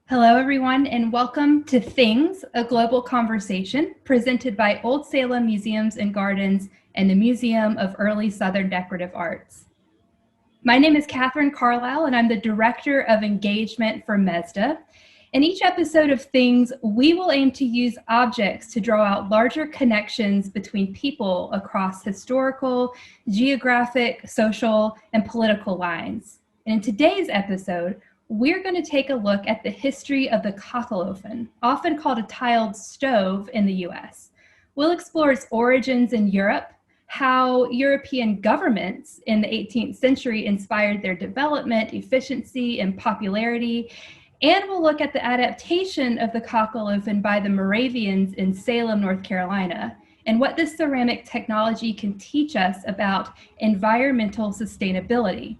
Hello, everyone, and welcome to Things, a Global Conversation, presented by Old Salem Museums and Gardens and the Museum of Early Southern Decorative Arts. My name is Catherine Carlisle, and I'm the Director of Engagement for MESDA. In each episode of Things, we will aim to use objects to draw out larger connections between people across historical, geographic, social, and political lines. And in today's episode, we're going to take a look at the history of the Kachelöfen, often called a tiled stove in the US. We'll explore its origins in Europe, how European governments in the 18th century inspired their development, efficiency, and popularity, and we'll look at the adaptation of the Kachelöfen by the Moravians in Salem, North Carolina, and what this ceramic technology can teach us about environmental sustainability.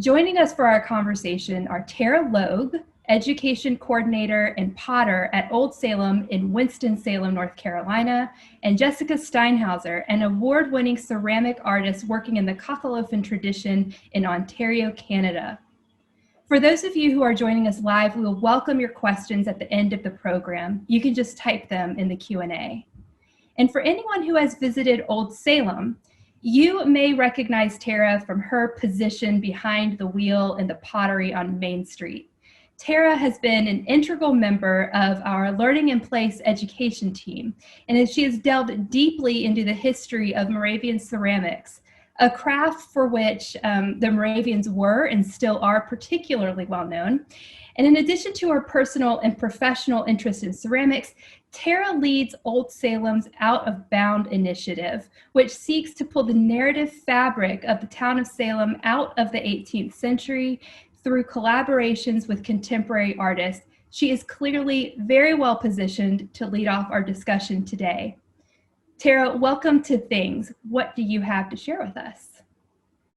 Joining us for our conversation are Tara Logue, Education Coordinator and Potter at Old Salem in Winston-Salem, North Carolina, and Jessica Steinhäuser, an award-winning ceramic artist working in the Kachelöfen tradition in Ontario, Canada. For those of you who are joining us live, we will welcome your questions at the end of the program. You can just type them in the Q&A. And for anyone who has visited Old Salem, you may recognize Tara from her position behind the wheel in the pottery on Main Street. Tara has been an integral member of our Learning in Place education team, and as she has delved deeply into the history of Moravian ceramics, a craft for which the Moravians were and still are particularly well known. And in addition to her personal and professional interest in ceramics, Tara leads Old Salem's Out of Bound initiative, which seeks to pull the narrative fabric of the town of Salem out of the 18th century through collaborations with contemporary artists. She is clearly very well positioned to lead off our discussion today. Tara, welcome to Things. What do you have to share with us?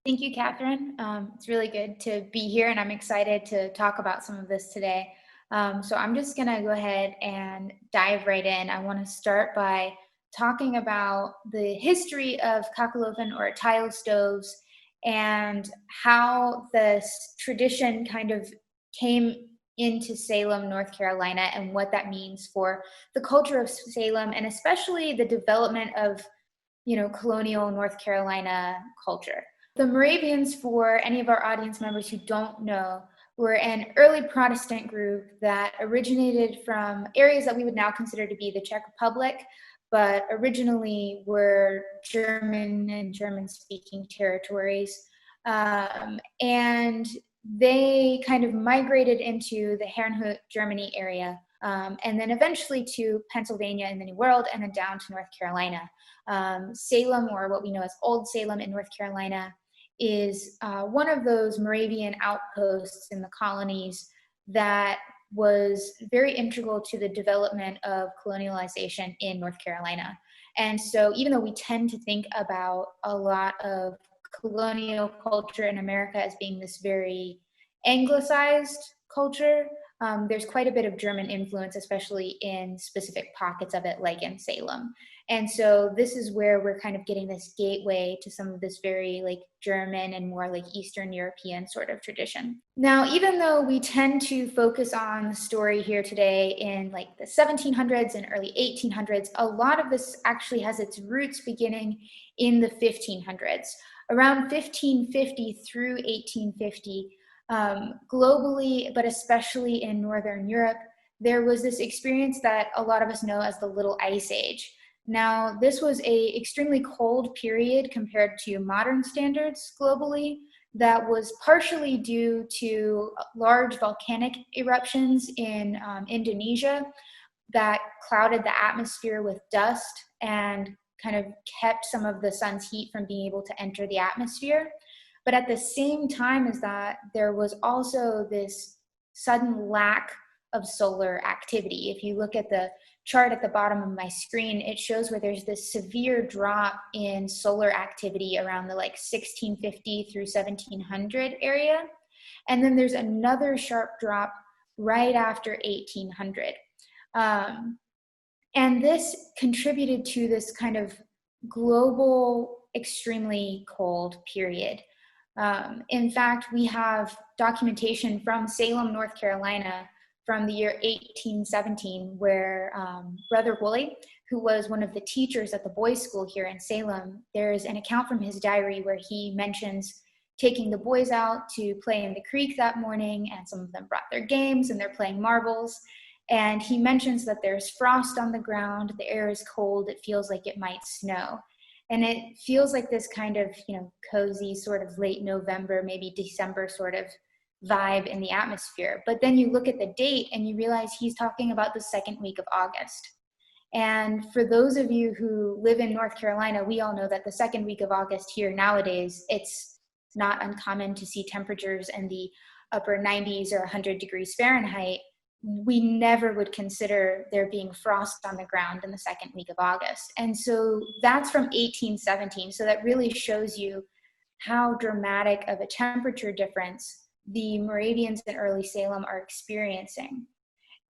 Thank you, Catherine. It's really good to be here, and I'm excited to talk about some of this today. So I'm just going to go ahead and dive right in. I want to start by talking about the history of Kachelöfen or tile stoves and how this tradition kind of came into Salem, North Carolina, and what that means for the culture of Salem, and especially the development of, colonial North Carolina culture. The Moravians, for any of our audience members who don't know, were an early Protestant group that originated from areas that we would now consider to be the Czech Republic, but originally were German and German-speaking territories. And they kind of migrated into the Herrnhut, Germany area, and then eventually to Pennsylvania in the New World, and then down to North Carolina. Salem, or what we know as Old Salem in North Carolina, is one of those Moravian outposts in the colonies that was very integral to the development of colonialization in North Carolina. And so even though we tend to think about a lot of colonial culture in America as being this very anglicized culture, there's quite a bit of German influence, especially in specific pockets of it, like in Salem. And so this is where we're kind of getting this gateway to some of this very German and more Eastern European sort of tradition. Now, even though we tend to focus on the story here today in the 1700s and early 1800s, a lot of this actually has its roots beginning in the 1500s. Around 1550 through 1850, globally, but especially in Northern Europe, there was this experience that a lot of us know as the Little Ice Age. Now, this was an extremely cold period compared to modern standards globally that was partially due to large volcanic eruptions in Indonesia that clouded the atmosphere with dust and kind of kept some of the sun's heat from being able to enter the atmosphere. But at the same time as that, there was also this sudden lack of solar activity. If you look at the chart at the bottom of my screen, it shows where there's this severe drop in solar activity around the 1650 through 1700 area. And then there's another sharp drop right after 1800. And this contributed to this kind of global, extremely cold period. In fact, we have documentation from Salem, North Carolina, from the year 1817, where Brother Woolley, who was one of the teachers at the boys' school here in Salem, there's an account from his diary where he mentions taking the boys out to play in the creek that morning, and some of them brought their games and they're playing marbles. And he mentions that there's frost on the ground, the air is cold, it feels like it might snow. And it feels like this kind of, cozy sort of late November, maybe December sort of vibe in the atmosphere. But then you look at the date and you realize he's talking about the second week of August. And for those of you who live in North Carolina, we all know that the second week of August here nowadays, it's not uncommon to see temperatures in the upper 90s or 100 degrees Fahrenheit. We never would consider there being frost on the ground in the second week of August. And so that's from 1817. So that really shows you how dramatic of a temperature difference the Moravians in early Salem are experiencing.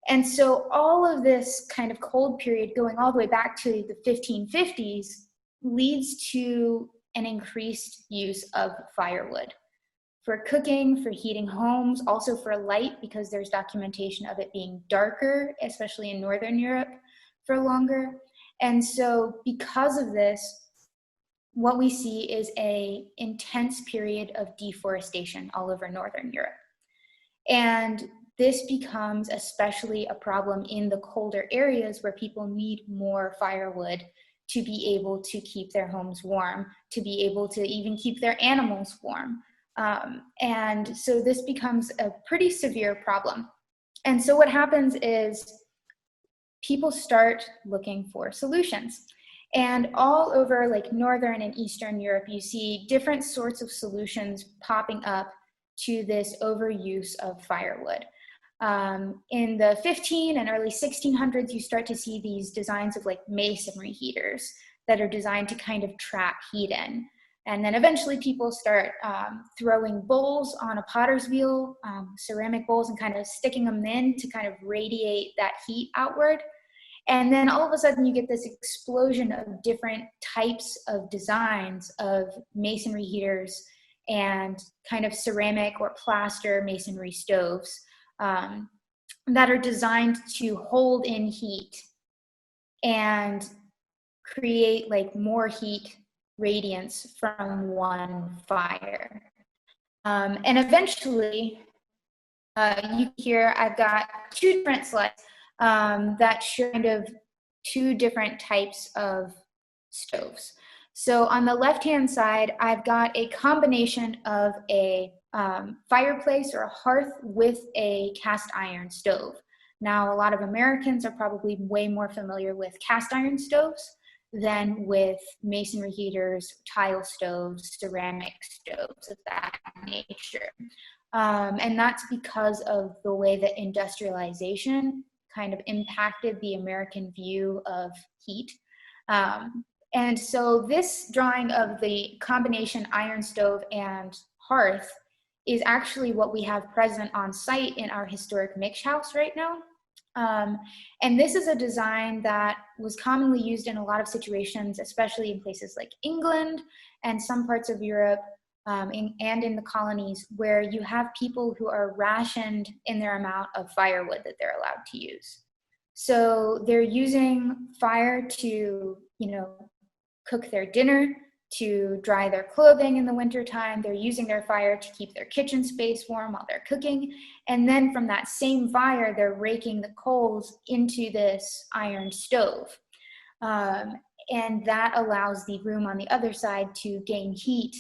And so all of this kind of cold period going all the way back to the 1550s leads to an increased use of firewood for cooking, for heating homes, also for light, because there's documentation of it being darker, especially in Northern Europe, for longer. And so because of this, what we see is an intense period of deforestation all over Northern Europe. And this becomes especially a problem in the colder areas where people need more firewood to be able to keep their homes warm, to be able to even keep their animals warm. And so this becomes a pretty severe problem. And so what happens is people start looking for solutions. And all over like Northern and Eastern Europe, you see different sorts of solutions popping up to this overuse of firewood. In the 15 and early 1600s, you start to see these designs of like masonry heaters that are designed to kind of trap heat in. And then eventually people start throwing bowls on a potter's wheel, ceramic bowls, and kind of sticking them in to kind of radiate that heat outward. And then all of a sudden you get this explosion of different types of designs of masonry heaters and kind of ceramic or plaster masonry stoves that are designed to hold in heat and create like more heat radiance from one fire. And eventually, you hear I've got two different slides that show kind of two different types of stoves. So on the left-hand side, I've got a combination of a fireplace or a hearth with a cast iron stove. Now, a lot of Americans are probably way more familiar with cast iron stoves than with masonry heaters, tile stoves, ceramic stoves of that nature. And that's because of the way that industrialization kind of impacted the American view of heat. And so this drawing of the combination iron stove and hearth is actually what we have present on site in our historic Mick house right now. And this is a design that was commonly used in a lot of situations, especially in places like England and some parts of Europe, and in the colonies, where you have people who are rationed in their amount of firewood that they're allowed to use. So they're using fire to, cook their dinner, to dry their clothing in the wintertime. They're using their fire to keep their kitchen space warm while they're cooking. And then from that same fire, they're raking the coals into this iron stove. And that allows the room on the other side to gain heat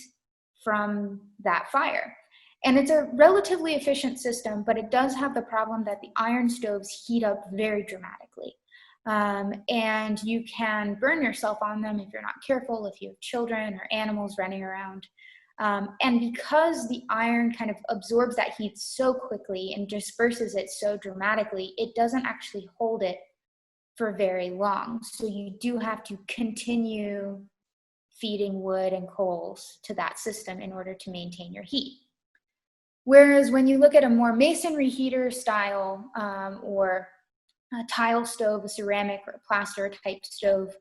from that fire. And it's a relatively efficient system, but it does have the problem that the iron stoves heat up very dramatically. And you can burn yourself on them if you're not careful, if you have children or animals running around. And because the iron kind of absorbs that heat so quickly and disperses it so dramatically, it doesn't actually hold it for very long. So you do have to continue feeding wood and coals to that system in order to maintain your heat. Whereas when you look at a more masonry heater style or a tile stove, a ceramic or a plaster type stove,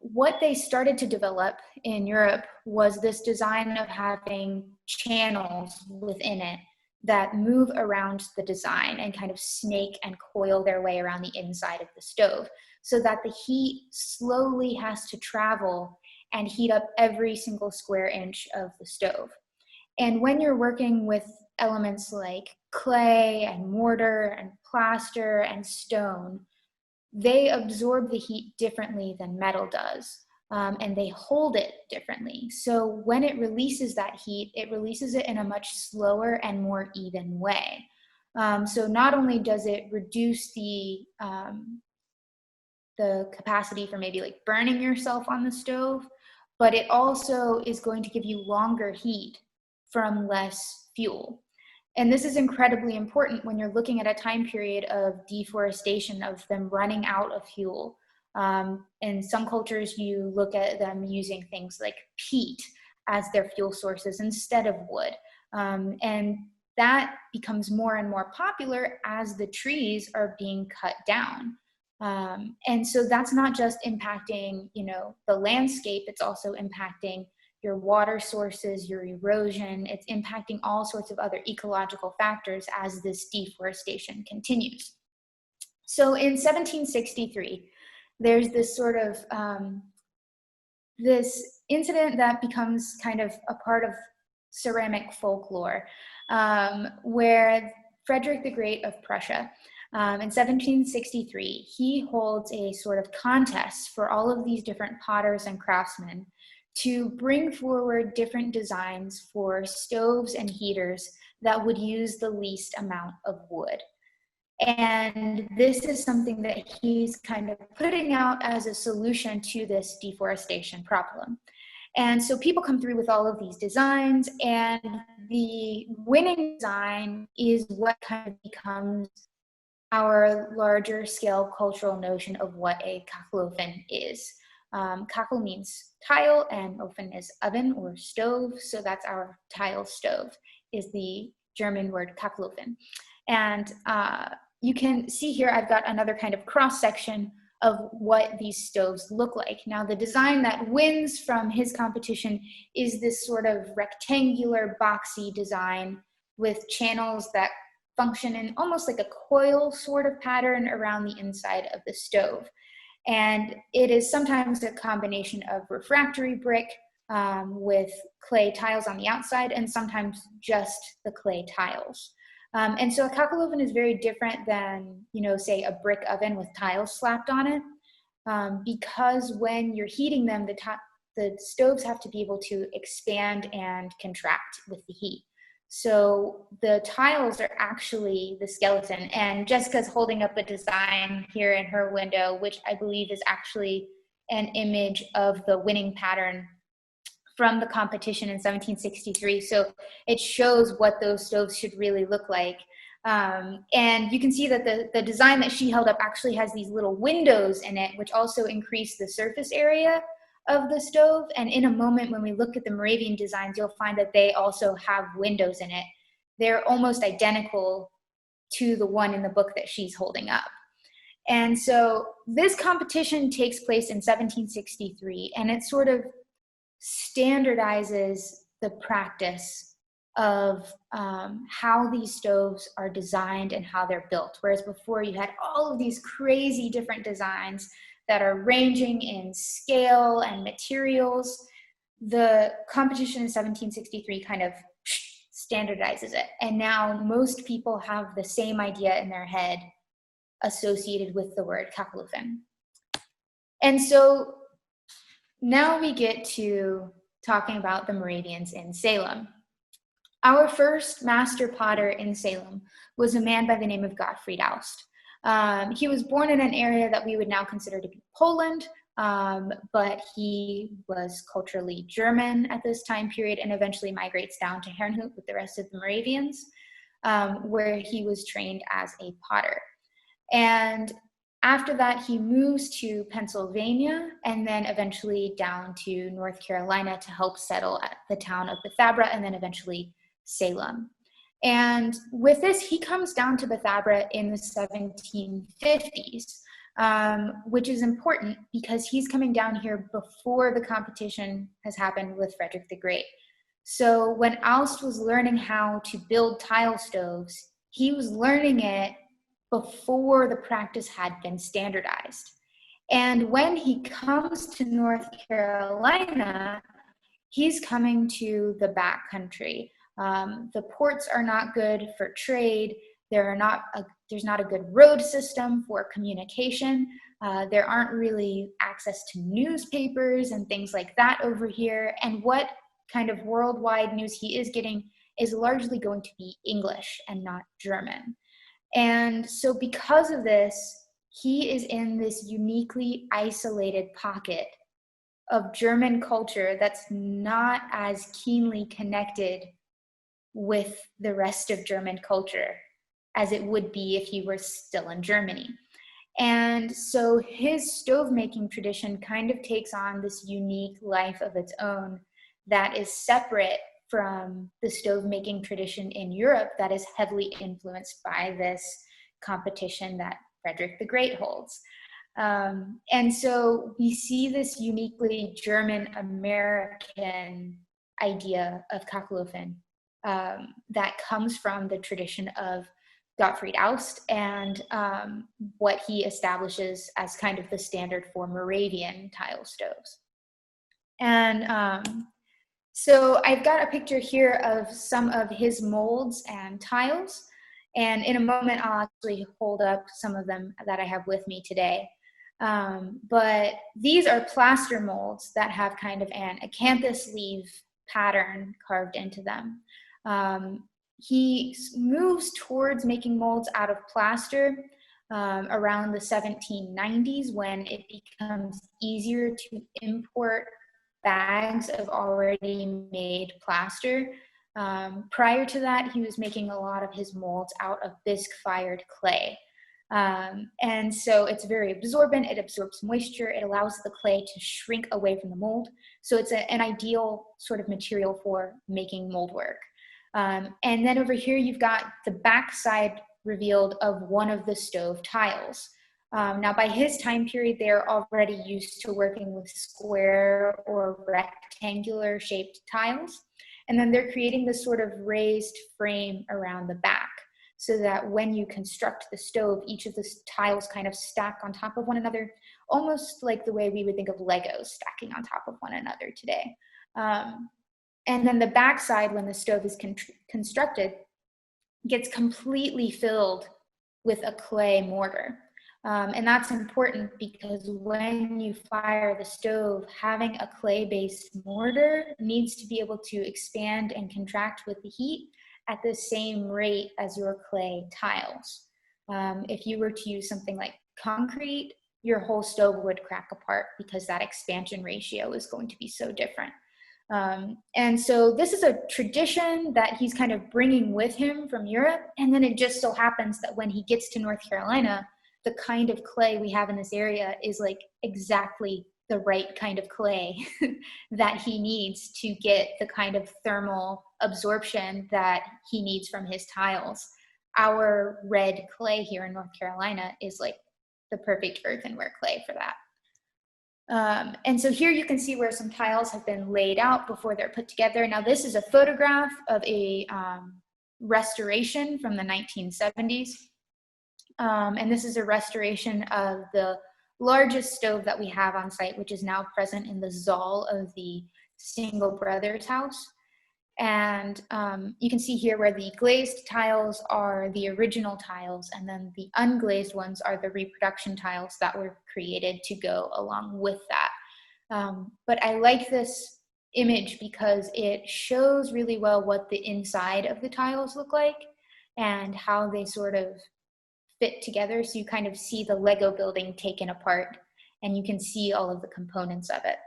what they started to develop in Europe was this design of having channels within it that move around the design and kind of snake and coil their way around the inside of the stove, so that the heat slowly has to travel and heat up every single square inch of the stove. And when you're working with elements like clay and mortar and plaster and stone, they absorb the heat differently than metal does, and they hold it differently. So when it releases that heat, it releases it in a much slower and more even way. So not only does it reduce the capacity for maybe like burning yourself on the stove, but it also is going to give you longer heat from less fuel. And this is incredibly important when you're looking at a time period of deforestation, of them running out of fuel. In some cultures, you look at them using things like peat as their fuel sources instead of wood. And that becomes more and more popular as the trees are being cut down. And so that's not just impacting, the landscape, it's also impacting your water sources, your erosion. It's impacting all sorts of other ecological factors as this deforestation continues. So in 1763, there's this sort of, this incident that becomes kind of a part of ceramic folklore, where Frederick the Great of Prussia, in 1763, he holds a sort of contest for all of these different potters and craftsmen to bring forward different designs for stoves and heaters that would use the least amount of wood. And this is something that he's kind of putting out as a solution to this deforestation problem. And so people come through with all of these designs, and the winning design is what kind of becomes our larger scale cultural notion of what a Kachelöfen is. Kachel means tile, and ofen is oven or stove, so that's our tile stove, is the German word Kachelöfen. And you can see here I've got another kind of cross section of what these stoves look like. Now, the design that wins from his competition is this sort of rectangular, boxy design with channels that function in almost like a coil sort of pattern around the inside of the stove. And it is sometimes a combination of refractory brick with clay tiles on the outside, and sometimes just the clay tiles. And so a Kachelöfen is very different than, say a brick oven with tiles slapped on it, because when you're heating them, the stoves have to be able to expand and contract with the heat. So the tiles are actually the skeleton, and Jessica's holding up a design here in her window, which I believe is actually an image of the winning pattern from the competition in 1763. So it shows what those stoves should really look like. And you can see that the design that she held up actually has these little windows in it, which also increase the surface area of the stove. And in a moment, when we look at the Moravian designs, you'll find that they also have windows in it. They're almost identical to the one in the book that she's holding up. And so this competition takes place in 1763, and it sort of standardizes the practice of how these stoves are designed and how they're built. Whereas before you had all of these crazy different designs that are ranging in scale and materials, the competition in 1763 kind of standardizes it. And now most people have the same idea in their head associated with the word Kachelöfen. And so now we get to talking about the Meridians in Salem. Our first master potter in Salem was a man by the name of Gottfried Aust. He was born in an area that we would now consider to be Poland, but he was culturally German at this time period and eventually migrates down to Herrnhut with the rest of the Moravians, where he was trained as a potter. And after that, he moves to Pennsylvania and then eventually down to North Carolina to help settle at the town of Bethabara and then eventually Salem. And with this, he comes down to Bethabara in the 1750s, which is important because he's coming down here before the competition has happened with Frederick the Great. So when Aust was learning how to build tile stoves, he was learning it before the practice had been standardized. And when he comes to North Carolina, he's coming to the backcountry. The ports are not good for trade. There's not a good road system for communication. There aren't really access to newspapers and things like that over here. And what kind of worldwide news he is getting is largely going to be English and not German. And so because of this, he is in this uniquely isolated pocket of German culture that's not as keenly connected with the rest of German culture as it would be if he were still in Germany. And so his stove making tradition kind of takes on this unique life of its own that is separate from the stove making tradition in Europe that is heavily influenced by this competition that Frederick the Great holds. And so we see this uniquely German-American idea of Kachelöfen that comes from the tradition of Gottfried Aust and what he establishes as kind of the standard for Moravian tile stoves. And so I've got a picture here of some of his molds and tiles. And in a moment, I'll actually hold up some of them that I have with me today. But these are plaster molds that have kind of an acanthus leaf pattern carved into them. He moves towards making molds out of plaster around the 1790s when it becomes easier to import bags of already made plaster. Prior to that, he was making a lot of his molds out of bisque-fired clay. And so it's very absorbent, it absorbs moisture, it allows the clay to shrink away from the mold. So it's an ideal sort of material for making mold work. And then over here, you've got the backside revealed of one of the stove tiles. Now, by his time period, they're already used to working with square or rectangular shaped tiles. And then they're creating this sort of raised frame around the back so that when you construct the stove, each of the tiles kind of stack on top of one another, almost like the way we would think of Legos stacking on top of one another today. And then the backside, when the stove is constructed, gets completely filled with a clay mortar. And that's important because when you fire the stove, having a clay-based mortar needs to be able to expand and contract with the heat at the same rate as your clay tiles. If you were to use something like concrete, your whole stove would crack apart because that expansion ratio is going to be so different. And so this is a tradition that he's kind of bringing with him from Europe. And then it just so happens that when he gets to North Carolina, the kind of clay we have in this area is like exactly the right kind of clay that he needs to get the kind of thermal absorption that he needs from his tiles. Our red clay here in North Carolina is like the perfect earthenware clay for that. And so here you can see where some tiles have been laid out before they're put together. Now this is a photograph of a restoration from the 1970s. And this is a restoration of the largest stove that we have on site, which is now present in the Zoll of the Single Brothers house. And you can see here where the glazed tiles are the original tiles, and then the unglazed ones are the reproduction tiles that were created to go along with that. But I like this image because it shows really well what the inside of the tiles look like and how they sort of fit together. So you kind of see the Lego building taken apart and you can see all of the components of it.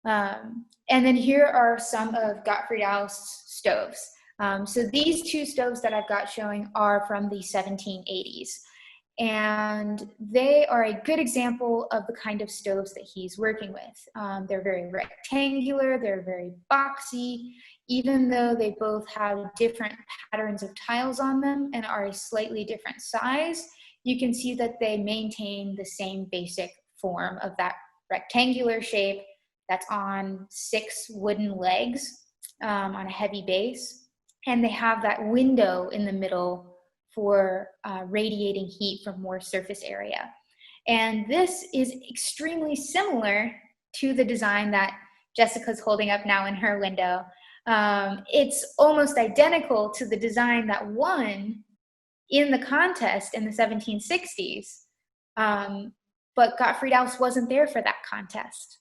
And then here are some of Gottfried Aust's stoves. So these two stoves that I've got showing are from the 1780s. And they are a good example of the kind of stoves that he's working with. They're very rectangular, they're very boxy, even though they both have different patterns of tiles on them and are a slightly different size, you can see that they maintain the same basic form of that rectangular shape that's on 6 wooden legs. on a heavy base, and they have that window in the middle for radiating heat from more surface area. And this is extremely similar to the design that Jessica's holding up now in her window. It's almost identical to the design that won in the contest in the 1760s. But Gottfried Aus wasn't there for that contest.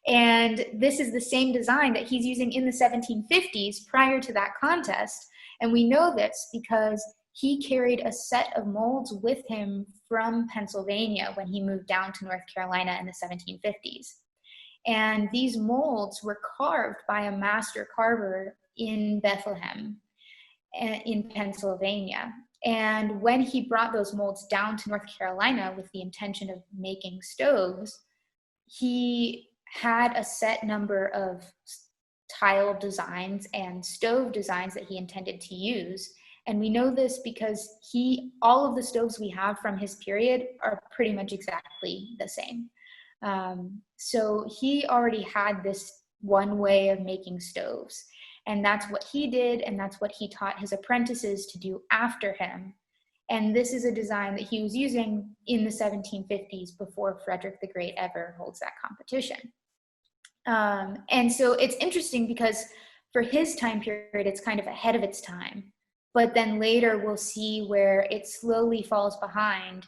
And this is the same design that he's using in the 1750s prior to that contest. And we know this because he carried a set of molds with him from Pennsylvania when he moved down to North Carolina in the 1750s. And these molds were carved by a master carver in Bethlehem, in Pennsylvania. And when he brought those molds down to North Carolina with the intention of making stoves, he had a set number of tile designs and stove designs that he intended to use. And we know this because all of the stoves we have from his period are pretty much exactly the same. So he already had this one way of making stoves. And that's what he did, and that's what he taught his apprentices to do after him. And this is a design that he was using in the 1750s before Frederick the Great ever holds that competition. And so it's interesting because for his time period, it's kind of ahead of its time. But then later we'll see where it slowly falls behind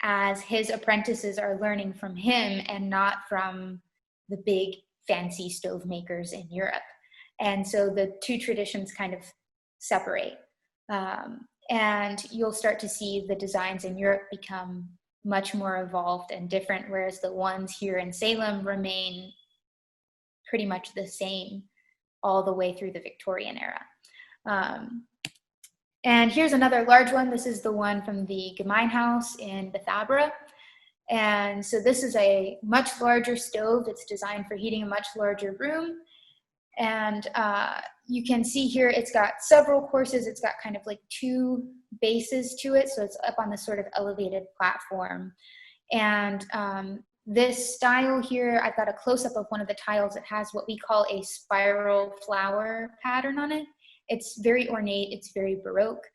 as his apprentices are learning from him and not from the big fancy stove makers in Europe. And so the two traditions kind of separate. And you'll start to see the designs in Europe become much more evolved and different, whereas the ones here in Salem remain pretty much the same all the way through the Victorian era. And here's another large one. This is the one from the Gemeinhaus in Bethabara. And so this is a much larger stove. It's designed for heating a much larger room. And you can see here, it's got several courses. It's got kind of like two bases to it. So it's up on this sort of elevated platform. And this style here, I've got a close-up of one of the tiles. It has what we call a spiral flower pattern on it. It's very ornate. It's very Baroque.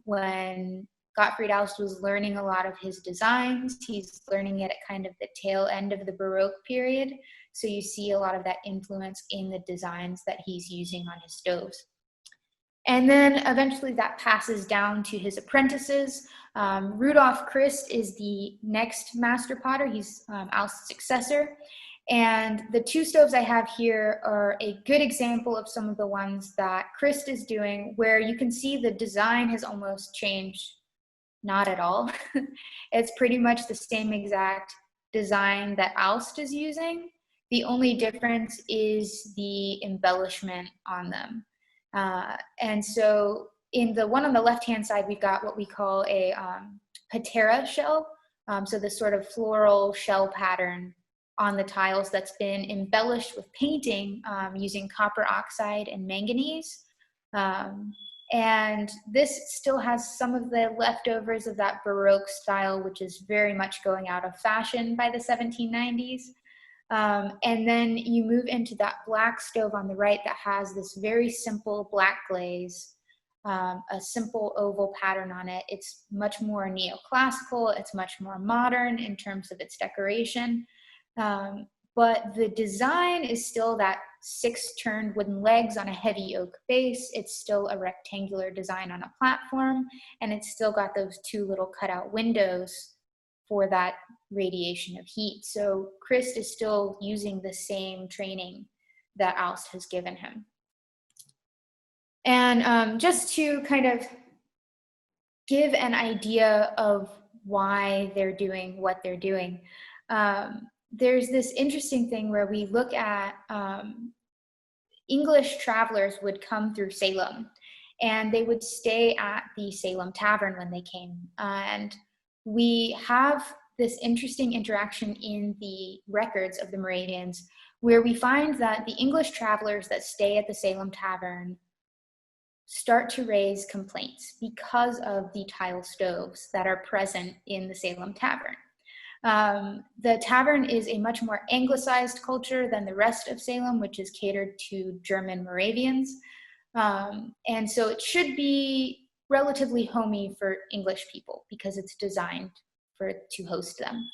When Gottfried Aus was learning a lot of his designs, he's learning it at kind of the tail end of the Baroque period. So you see a lot of that influence in the designs that he's using on his stoves. And then eventually that passes down to his apprentices. Rudolf Christ is the next master potter. He's Aus's successor. And the two stoves I have here are a good example of some of the ones that Christ is doing, where you can see the design has almost changed. Not at all. It's pretty much the same exact design that Aus is using. The only difference is the embellishment on them. And so in the one on the left-hand side, we've got what we call a patera shell. So this sort of floral shell pattern on the tiles that's been embellished with painting using copper oxide and manganese. And this still has some of the leftovers of that Baroque style, which is very much going out of fashion by the 1790s. And then you move into that black stove on the right that has this very simple black glaze, a simple oval pattern on it. It's much more neoclassical. It's much more modern in terms of its decoration. But the design is still that 6 turned wooden legs on a heavy oak base. It's still a rectangular design on a platform, and it's still got those 2 little cutout windows for that radiation of heat. So Christ is still using the same training that Aus has given him. And just to kind of give an idea of why they're doing what they're doing, there's this interesting thing where we look at English travelers would come through Salem, and they would stay at the Salem Tavern when they came. And we have this interesting interaction in the records of the Meridians, where we find that the English travelers that stay at the Salem Tavern start to raise complaints because of the tile stoves that are present in the Salem Tavern. The tavern is a much more anglicized culture than the rest of Salem, which is catered to German Moravians. And so it should be relatively homey for English people because it's designed to host them.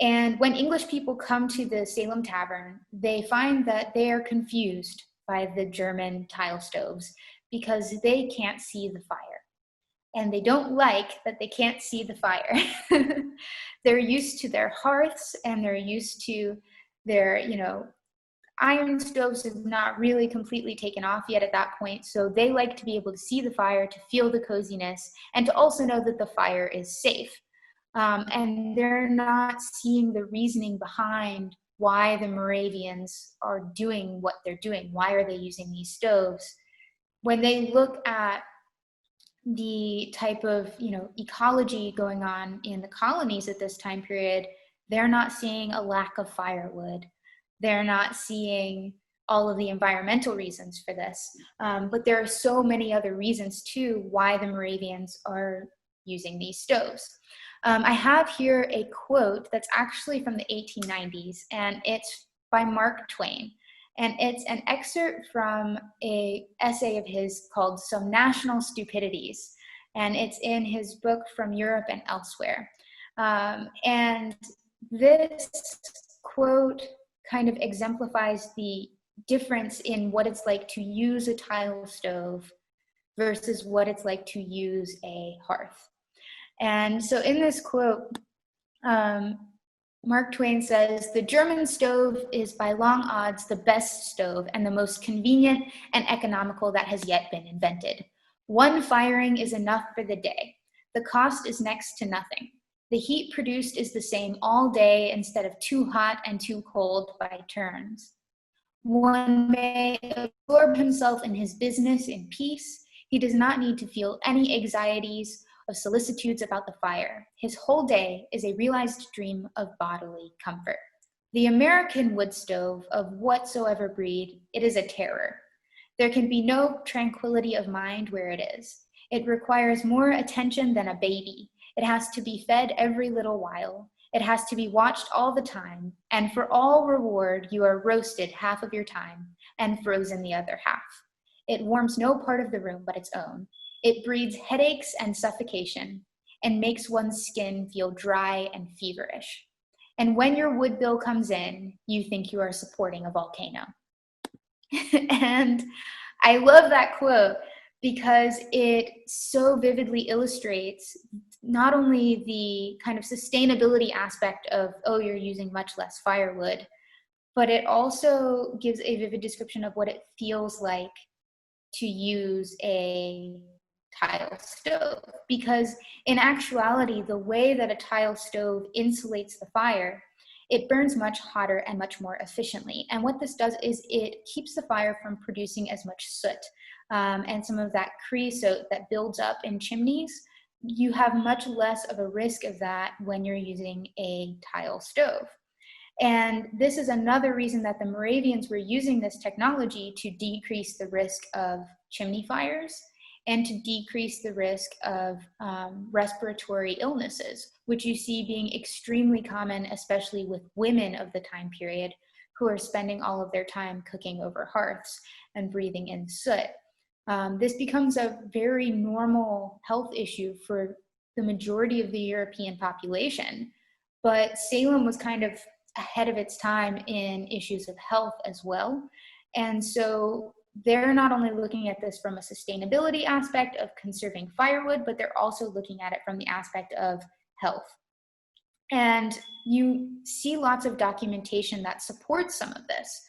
And when English people come to the Salem Tavern, they find that they are confused by the German tile stoves because they can't see the fire. And they don't like that they can't see the fire. They're used to their hearths and they're used to their, iron stoves have not really completely taken off yet at that point. So they like to be able to see the fire, to feel the coziness, and to also know that the fire is safe. And they're not seeing the reasoning behind why the Moravians are doing what they're doing. Why are they using these stoves? When they look at the type of ecology going on in the colonies at this time period, they're not seeing a lack of firewood. They're not seeing all of the environmental reasons for this. But there are so many other reasons too why the Moravians are using these stoves. I have here a quote that's actually from the 1890s, and it's by Mark Twain. And it's an excerpt from an essay of his called Some National Stupidities. And it's in his book From Europe and Elsewhere. And this quote kind of exemplifies the difference in what it's like to use a tile stove versus what it's like to use a hearth. And so in this quote, Mark Twain says, "The German stove is by long odds the best stove and the most convenient and economical that has yet been invented. One firing is enough for the day. The cost is next to nothing. The heat produced is the same all day instead of too hot and too cold by turns. One may absorb himself in his business in peace. He does not need to feel any anxieties of solicitudes about the fire. His whole day is a realized dream of bodily comfort. The American wood stove of whatsoever breed, it is a terror. There can be no tranquility of mind where it is. It requires more attention than a baby. It has to be fed every little while. It has to be watched all the time, and for all reward you are roasted half of your time and frozen the other half. It warms no part of the room but its own. It breeds headaches and suffocation, and makes one's skin feel dry and feverish. And when your wood bill comes in, you think you are supporting a volcano." And I love that quote because it so vividly illustrates not only the kind of sustainability aspect of, oh, you're using much less firewood, but it also gives a vivid description of what it feels like to use a tile stove. Because in actuality, the way that a tile stove insulates the fire, it burns much hotter and much more efficiently. And what this does is it keeps the fire from producing as much soot and some of that creosote that builds up in chimneys. You have much less of a risk of that when you're using a tile stove. And this is another reason that the Moravians were using this technology to decrease the risk of chimney fires and to decrease the risk of respiratory illnesses, which you see being extremely common, especially with women of the time period who are spending all of their time cooking over hearths and breathing in soot. This becomes a very normal health issue for the majority of the European population. But Salem was kind of ahead of its time in issues of health as well. And so they're not only looking at this from a sustainability aspect of conserving firewood, but they're also looking at it from the aspect of health. And you see lots of documentation that supports some of this.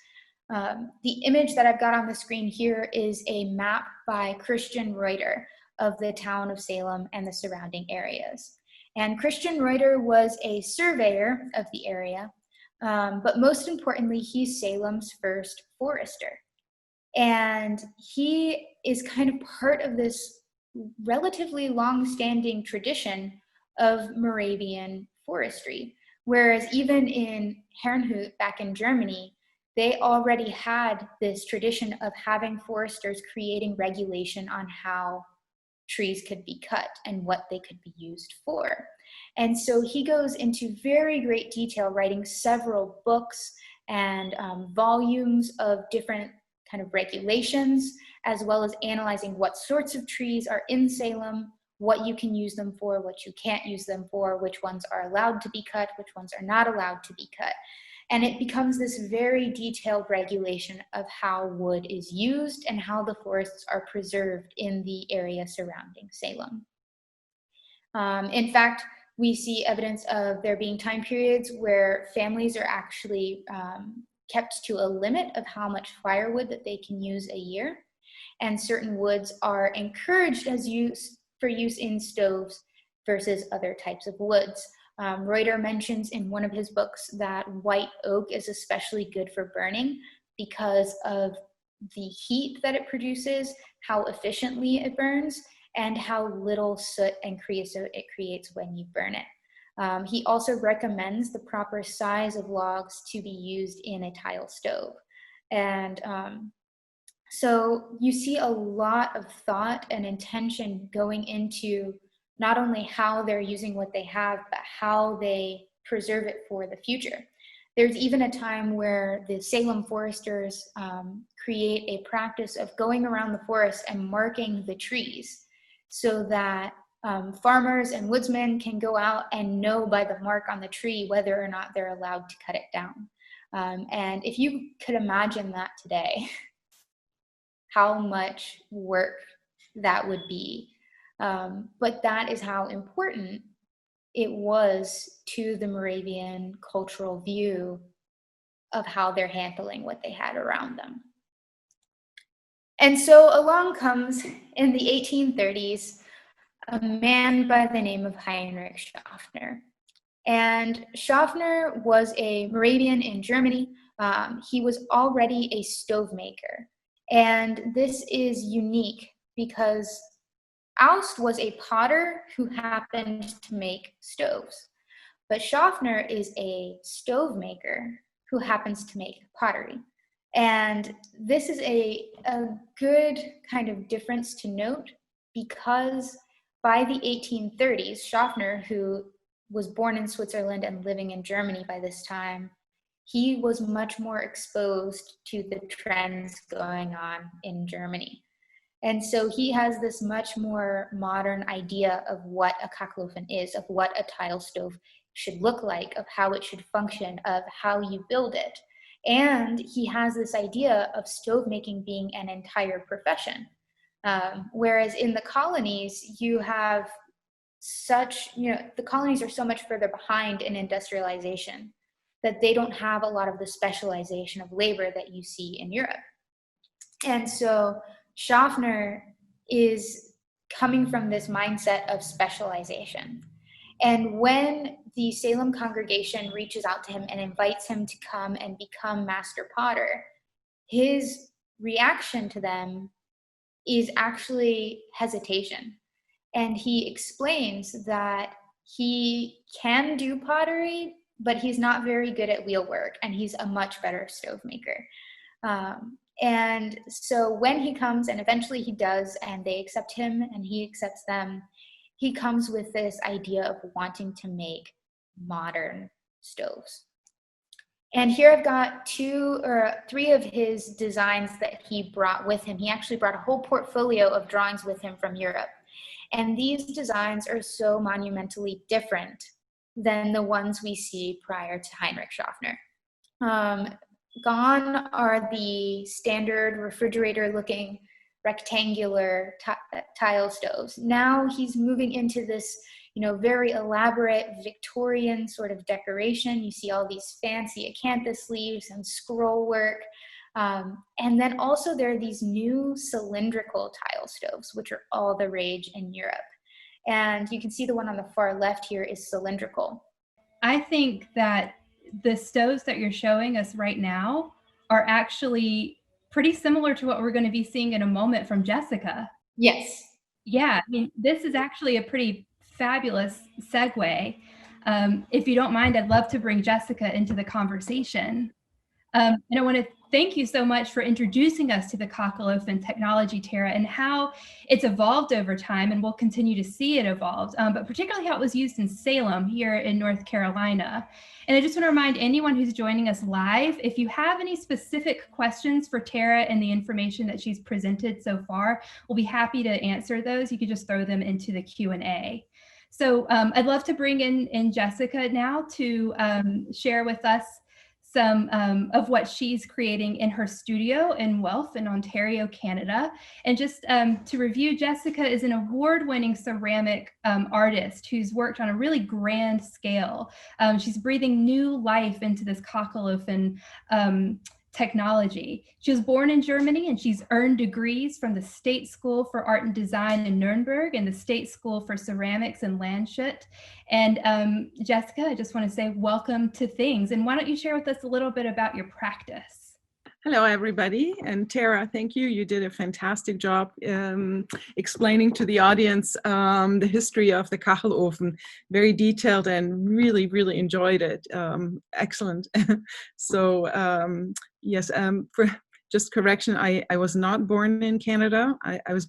The image that I've got on the screen here is a map by Christian Reuter of the town of Salem and the surrounding areas. And Christian Reuter was a surveyor of the area, but most importantly, he's Salem's first forester. And he is kind of part of this relatively long-standing tradition of Moravian forestry. Whereas even in Herrnhut back in Germany, they already had this tradition of having foresters creating regulation on how trees could be cut and what they could be used for. And so he goes into very great detail, writing several books and volumes of different kind of regulations, as well as analyzing what sorts of trees are in Salem, what you can use them for, what you can't use them for, which ones are allowed to be cut, which ones are not allowed to be cut. And it becomes this very detailed regulation of how wood is used and how the forests are preserved in the area surrounding Salem. In fact, we see evidence of there being time periods where families are actually kept to a limit of how much firewood that they can use a year. And certain woods are encouraged as for use in stoves versus other types of woods. Reuter mentions in one of his books that white oak is especially good for burning because of the heat that it produces, how efficiently it burns, and how little soot and creosote it creates when you burn it. He also recommends the proper size of logs to be used in a tile stove. And so you see a lot of thought and intention going into not only how they're using what they have, but how they preserve it for the future. There's even a time where the Salem foresters create a practice of going around the forest and marking the trees so that farmers and woodsmen can go out and know by the mark on the tree whether or not they're allowed to cut it down. And if you could imagine that today, how much work that would be. But that is how important it was to the Moravian cultural view of how they're handling what they had around them. And so along comes, in the 1830s, a man by the name of Heinrich Schaffner. And Schaffner was a Moravian in Germany. He was already a stove maker. And this is unique because Aust was a potter who happened to make stoves. But Schaffner is a stove maker who happens to make pottery. And this is a good kind of difference to note because by the 1830s, Schaffner, who was born in Switzerland and living in Germany by this time, he was much more exposed to the trends going on in Germany. And so he has this much more modern idea of what a Kachelöfen is, of what a tile stove should look like, of how it should function, of how you build it. And he has this idea of stove making being an entire profession. Whereas in the colonies, you have the colonies are so much further behind in industrialization that they don't have a lot of the specialization of labor that you see in Europe. And so Schaffner is coming from this mindset of specialization. And when the Salem congregation reaches out to him and invites him to come and become master potter, his reaction to them is actually hesitation. And he explains that he can do pottery, but he's not very good at wheelwork, and he's a much better stove maker. And so when he comes, and eventually he does, and they accept him and he accepts them, he comes with this idea of wanting to make modern stoves. And here I've got 2 or 3 of his designs that he brought with him. He actually brought a whole portfolio of drawings with him from Europe. And these designs are so monumentally different than the ones we see prior to Heinrich Schaffner. Gone are the standard refrigerator-looking rectangular tile stoves. Now he's moving into this, very elaborate Victorian sort of decoration. You see all these fancy acanthus leaves and scroll work. And then also there are these new cylindrical tile stoves, which are all the rage in Europe. And you can see the one on the far left here is cylindrical. I think that the stoves that you're showing us right now are actually pretty similar to what we're going to be seeing in a moment from Jessica. Yes. Yeah, this is actually a pretty fabulous segue. If you don't mind, I'd love to bring Jessica into the conversation. And I want to thank you so much for introducing us to the Kachelöfen technology, Tara, and how it's evolved over time, and we'll continue to see it evolve, but particularly how it was used in Salem here in North Carolina. And I just want to remind anyone who's joining us live, if you have any specific questions for Tara and the information that she's presented so far, we'll be happy to answer those. You can just throw them into the Q&A. So I'd love to bring in Jessica now to share with us some of what she's creating in her studio in Guelph in Ontario, Canada. And just to review, Jessica is an award-winning ceramic artist who's worked on a really grand scale. She's breathing new life into this Kachelöfen technology. She was born in Germany, and she's earned degrees from the State School for Art and Design in Nuremberg and the State School for Ceramics in Landshut. And Jessica, I just want to say welcome to Things. And why don't you share with us a little bit about your practice? Hello, everybody. And Tara, thank you. You did a fantastic job explaining to the audience the history of the Kachelöfen. Very detailed and really, really enjoyed it. Excellent. So yes, for just correction, I was not born in Canada. I was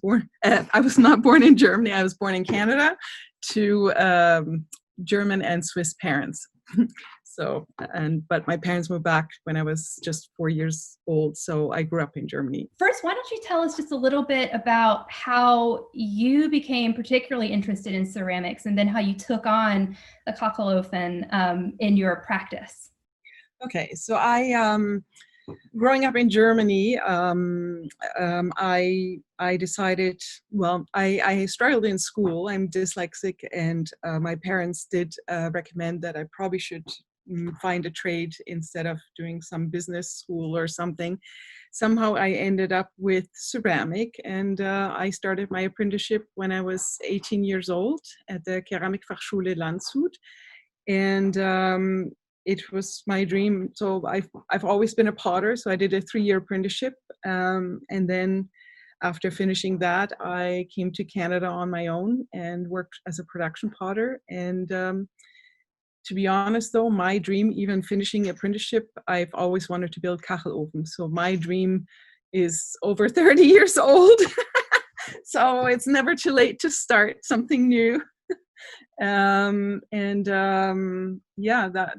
not born in Germany. I was born in Canada to German and Swiss parents. So, but my parents moved back when I was just 4 years old, so I grew up in Germany. First, why don't you tell us just a little bit about how you became particularly interested in ceramics, and then how you took on the Kachelöfen in your practice? Okay, so growing up in Germany, I decided, well, I struggled in school. I'm dyslexic, and my parents did recommend that I probably should find a trade instead of doing some business school or something. Somehow I ended up with ceramic, and I started my apprenticeship when I was 18 years old at the Keramikfachschule Landshut. And it was my dream. So I've always been a potter. So I did a 3-year apprenticeship. And then after finishing that, I came to Canada on my own and worked as a production potter. And to be honest, though, my dream, even finishing apprenticeship, I've always wanted to build Kachelöfen. So my dream is over 30 years old. So it's never too late to start something new. Yeah,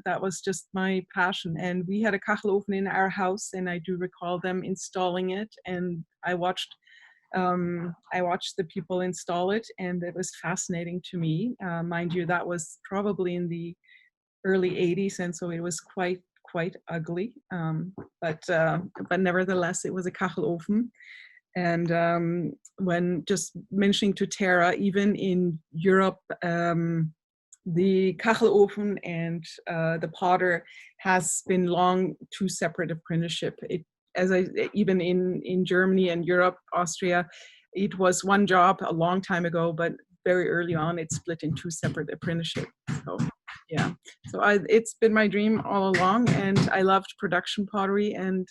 that was just my passion. And we had a Kachelöfen in our house, and I do recall them installing it. And I watched the people install it, and it was fascinating to me. Mind you, that was probably in the early 80s, and so it was quite ugly. But nevertheless, it was a Kachelöfen. And when just mentioning to Tara, even in Europe, the Kachelöfen and the potter has been long two separate apprenticeship. Even in Germany and Europe, Austria, it was one job a long time ago, but very early on it split in two separate apprenticeship. So yeah, so it's been my dream all along, and I loved production pottery, and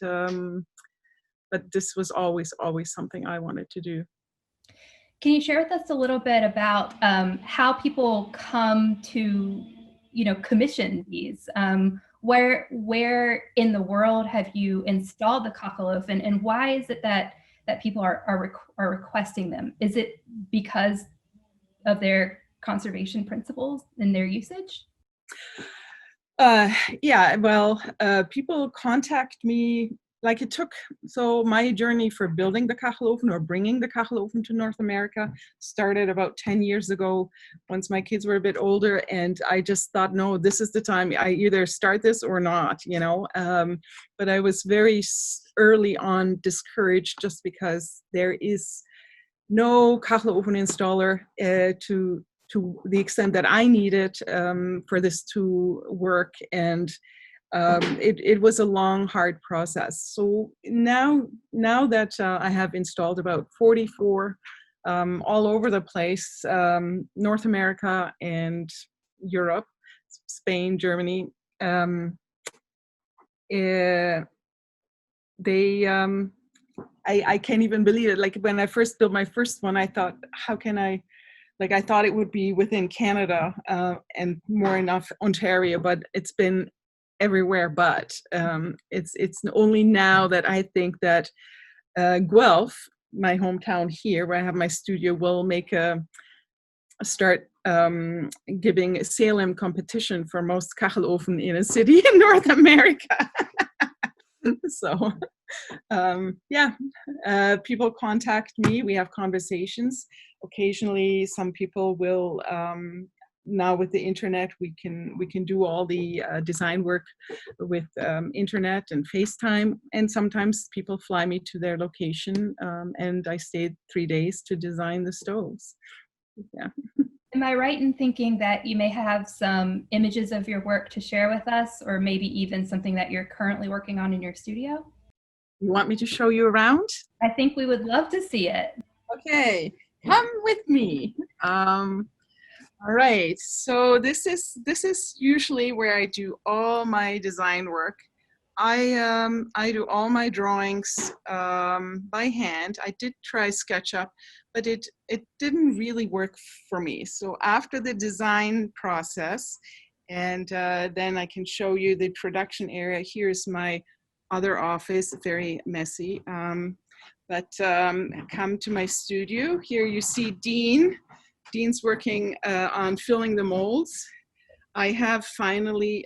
but this was always something I wanted to do. Can you share with us a little bit about how people come to, commission these? Where in the world have you installed the Kachelöfen, and why is it that people are requesting them? Is it because of their conservation principles and their usage? Yeah, well, people contact me. Like so my journey for building the Kachelöfen or bringing the Kachelöfen to North America started about 10 years ago, once my kids were a bit older, and I just thought, no, this is the time. I either start this or not, but I was very early on discouraged just because there is no Kachelöfen installer to the extent that I needed for this to work. And it was a long, hard process. So now that I have installed about 44 all over the place, North America and Europe, Spain, Germany, I can't even believe it. Like when I first built my first one, I thought, how can I? Like I thought it would be within Canada and more enough Ontario, but it's been everywhere, but it's only now that I think that Guelph, my hometown here, where I have my studio, will start giving a Salem competition for most Kachelöfen in a city in North America. So people contact me, we have conversations. Occasionally some people will, now with the internet, we can do all the design work with internet and FaceTime, and sometimes people fly me to their location, and I stayed 3 days to design the stoves. Yeah. Am I right in thinking that you may have some images of your work to share with us, or maybe even something that you're currently working on in your studio? You want me to show you around? I think we would love to see it. Okay, come with me. All right, so this is usually where I do all my design work. I do all my drawings by hand. I did try SketchUp, but it didn't really work for me. So after the design process, and then I can show you the production area. Here's my other office, very messy. But come to my studio. Here you see Dean. Dean's working on filling the molds. I have finally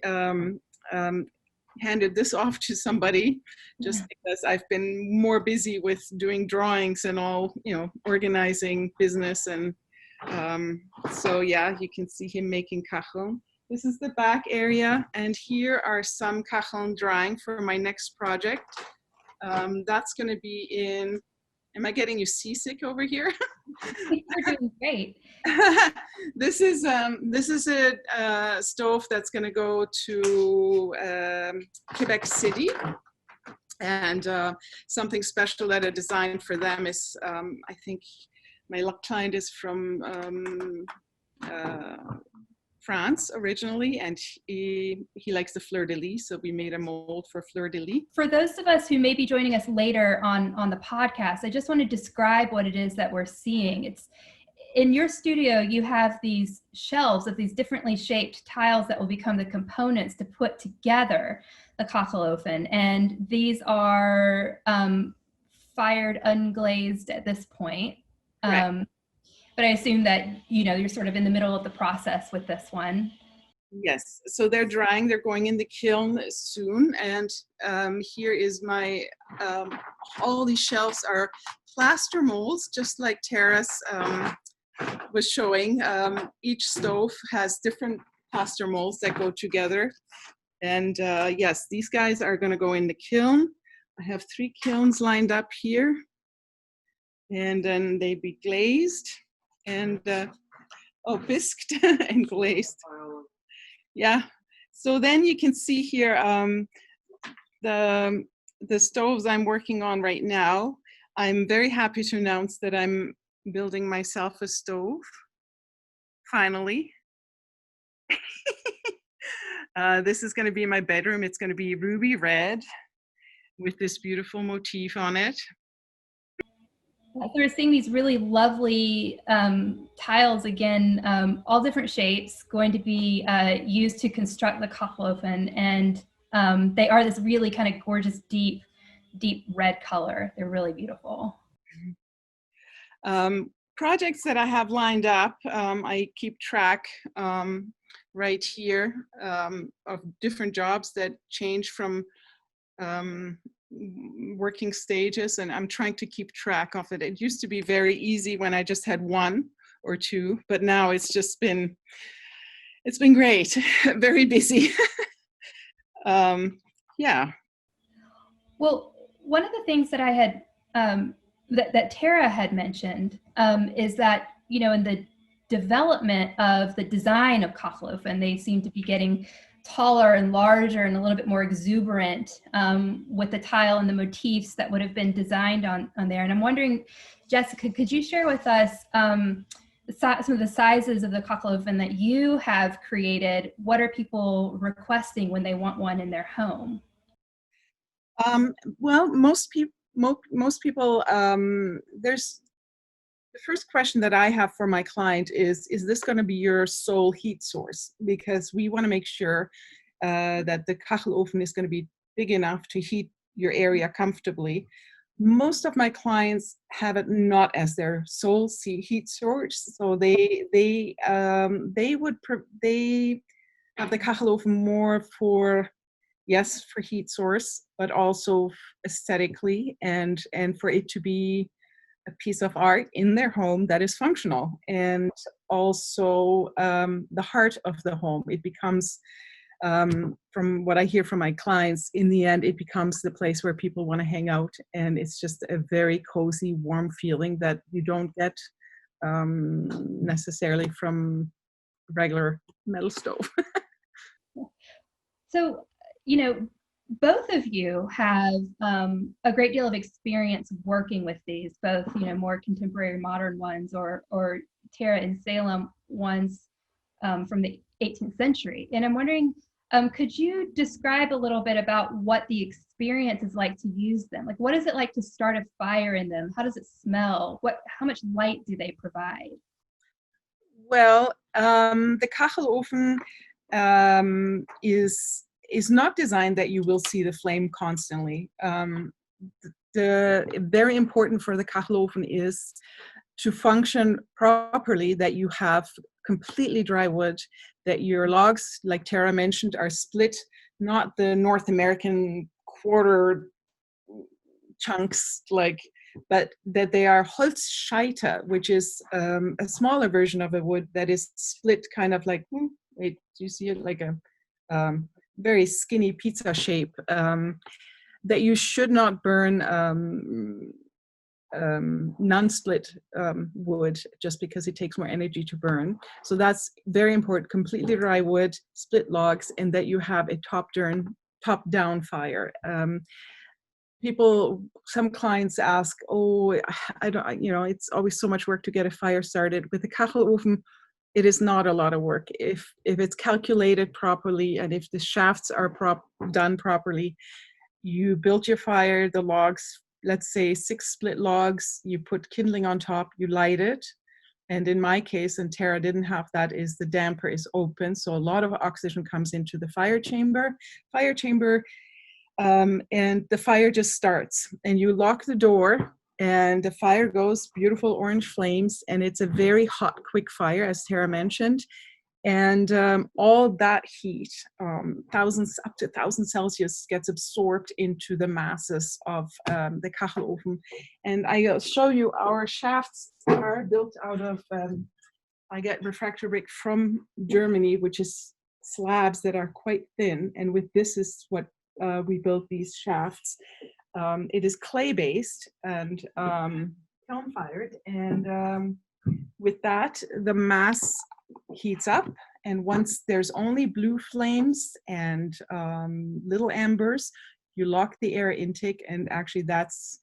handed this off to somebody, just because I've been more busy with doing drawings and all, organizing business. And so yeah, you can see him making kacheln. This is the back area, and here are some kacheln drawing for my next project. That's going to be in, am I getting you seasick over here? You're doing great. This is a stove that's going to go to Quebec City, and something special that I designed for them is, I think my client is from France originally, and he likes the fleur-de-lis, so we made a mold for fleur-de-lis. For those of us who may be joining us later on the podcast, I just want to describe what it is that we're seeing. It's in your studio, you have these shelves of these differently shaped tiles that will become the components to put together the Kachelöfen, and these are fired unglazed at this point. Right. But I assume that, you're sort of in the middle of the process with this one. Yes, so they're drying, they're going in the kiln soon. And here is my, all these shelves are plaster molds, just like Tara's was showing. Each stove has different plaster molds that go together. And yes, these guys are gonna go in the kiln. I have 3 kilns lined up here. And then they be glazed and bisked and glazed. Yeah, so then you can see here the stoves I'm working on right now. I'm very happy to announce that I'm building myself a stove, finally. This is going to be my bedroom. It's going to be ruby red with this beautiful motif on it. So we're seeing these really lovely tiles again, all different shapes, going to be used to construct the Kachelöfen, and they are this really kind of gorgeous, deep red color. They're really beautiful. Projects that I have lined up, I keep track right here of different jobs that change from working stages, and I'm trying to keep track of it. It used to be very easy when I just had 1 or 2, but now it's been great. Very busy. Yeah. Well, one of the things that I had that Tara had mentioned is that in the development of the design of Kachelöfen, they seem to be getting taller and larger and a little bit more exuberant with the tile and the motifs that would have been designed on there. And I'm wondering, Jessica, could you share with us some of the sizes of the Kachelöfen that you have created? What are people requesting when they want one in their home? Well, most people, there's the first question that I have for my client is this going to be your sole heat source? Because we want to make sure that the Kachelöfen is going to be big enough to heat your area comfortably. Most of my clients have it not as their sole heat source, so they have the Kachelöfen more for, yes, for heat source, but also aesthetically and for it to be a piece of art in their home that is functional, and also the heart of the home. It becomes, from what I hear from my clients, in the end, it becomes the place where people want to hang out, and it's just a very cozy, warm feeling that you don't get necessarily from regular metal stove. So, you know, both of you have a great deal of experience working with these, both, you know, more contemporary modern ones, or Tara and Salem ones from the 18th century. And I'm wondering, could you describe a little bit about what the experience is like to use them? Like, what is it like to start a fire in them? How does it smell? How much light do they provide? Well, the Kachelöfen is not designed that you will see the flame constantly. The very important for the Kachelöfen is to function properly, that you have completely dry wood, that your logs, like Tara mentioned, are split, not the North American quarter chunks, but that they are Holzscheite, which is a smaller version of a wood that is split kind of like, wait, do you see it? Like a very skinny pizza shape, that you should not burn non-split wood just because it takes more energy to burn. So that's very important. Completely dry wood, split logs, and that you have a top-down fire. Some clients ask, oh, I don't, it's always so much work to get a fire started. With the Kachelöfen, it is not a lot of work. If it's calculated properly, and if the shafts are done properly, you build your fire, the logs, let's say 6 split logs, you put kindling on top, you light it. And in my case, and Tara didn't have that, is the damper is open. So a lot of oxygen comes into the fire chamber, and the fire just starts, and you lock the door, and the fire goes, beautiful orange flames, and it's a very hot, quick fire, as Tara mentioned. And all that heat, up to 1,000 Celsius, gets absorbed into the masses of the Kachelöfen. And I'll show you, our shafts are built out of, I get refractory brick from Germany, which is slabs that are quite thin. And with this is what we built these shafts. It is clay-based and kiln-fired. And with that, the mass heats up, and once there's only blue flames and little embers, you lock the air intake, and actually that's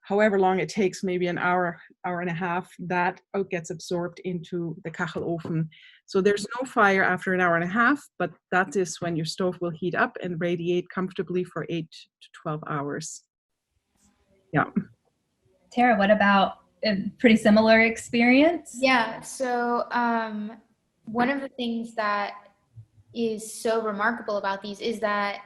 however long it takes, maybe an hour and a half, that gets absorbed into the Kachelöfen. So there's no fire after an hour and a half, but that is when your stove will heat up and radiate comfortably for 8 to 12 hours. Yeah. Tara, what about a pretty similar experience? Yeah, so one of the things that is so remarkable about these is that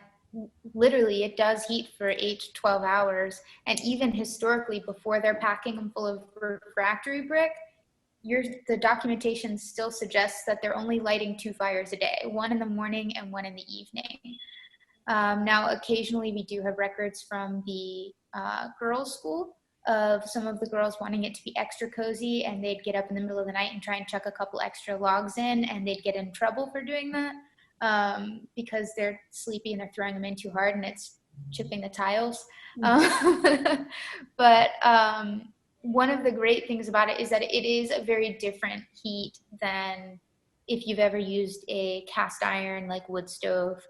literally it does heat for 8 to 12 hours. And even historically, before they're packing them full of refractory brick, the documentation still suggests that they're only lighting 2 fires a day, one in the morning and one in the evening. Now, occasionally we do have records from the girls' school of some of the girls wanting it to be extra cozy, and they'd get up in the middle of the night and try and chuck a couple extra logs in, and they'd get in trouble for doing that because they're sleepy and they're throwing them in too hard and it's chipping the tiles. But one of the great things about it is that it is a very different heat than if you've ever used a cast iron like wood stove.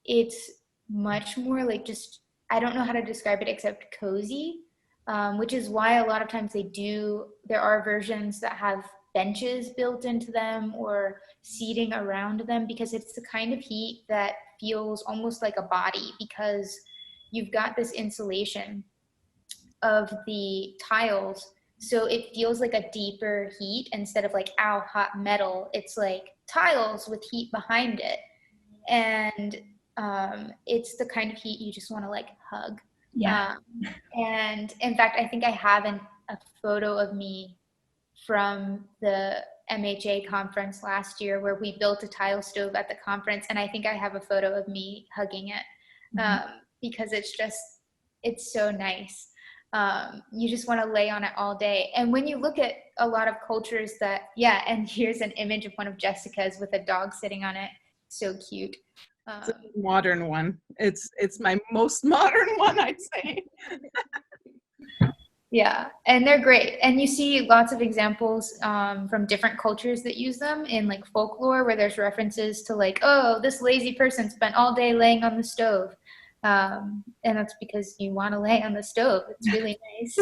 It's much more like just, I don't know how to describe it except cozy, which is why a lot of times there are versions that have benches built into them or seating around them, because it's the kind of heat that feels almost like a body, because you've got this insulation of the tiles. So it feels like a deeper heat instead of like, ow, hot metal. It's like tiles with heat behind it. And it's the kind of heat you just want to like hug. Yeah. And in fact, I think I have a photo of me from the MHA conference last year where we built a tile stove at the conference, and I think I have a photo of me hugging it, because it's so nice. You just want to lay on it all day. And when you look at a lot of cultures and here's an image of one of Jessica's with a dog sitting on it. So cute. It's a modern one. It's my most modern one, I'd say. Yeah, and they're great. And you see lots of examples from different cultures that use them in like folklore, where there's references to like, oh, this lazy person spent all day laying on the stove. And that's because you want to lay on the stove. It's really nice.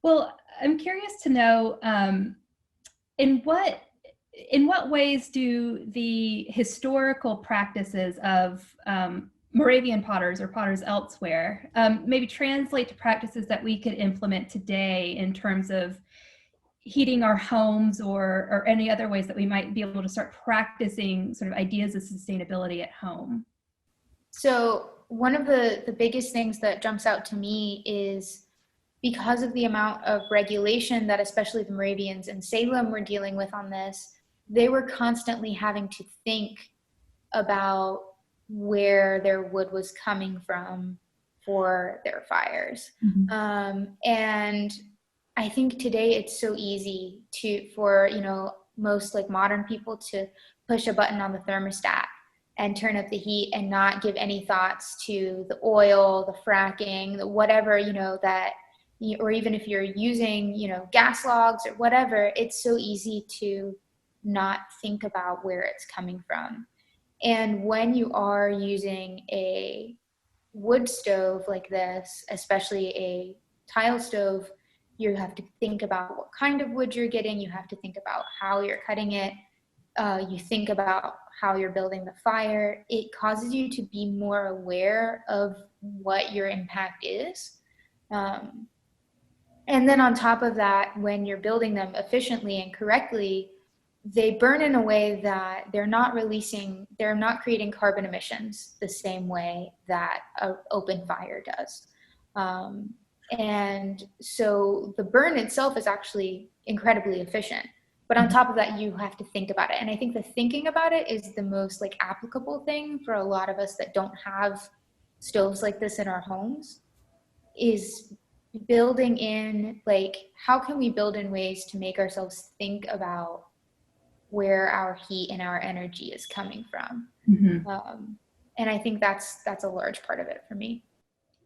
Well, I'm curious to know, in what ways do the historical practices of Moravian potters or potters elsewhere maybe translate to practices that we could implement today in terms of heating our homes or any other ways that we might be able to start practicing sort of ideas of sustainability at home? So one of the biggest things that jumps out to me is because of the amount of regulation that especially the Moravians and Salem were dealing with on this, they were constantly having to think about where their wood was coming from for their fires. And I think today it's so easy for most like modern people to push a button on the thermostat and turn up the heat and not give any thoughts to the oil, the fracking, the whatever, or even if you're using, gas logs or whatever, it's so easy to not think about where it's coming from. And when you are using a wood stove like this, especially a tile stove, you have to think about what kind of wood you're getting. You have to think about how you're cutting it. You think about how you're building the fire. It causes you to be more aware of what your impact is. And then on top of that, when you're building them efficiently and correctly, they burn in a way that they're not creating carbon emissions the same way that an open fire does. And so the burn itself is actually incredibly efficient. But on top of that, you have to think about it. And I think the thinking about it is the most like applicable thing for a lot of us that don't have stoves like this in our homes, is building in, like, how can we build in ways to make ourselves think about where our heat and our energy is coming from. And I think that's a large part of it for me.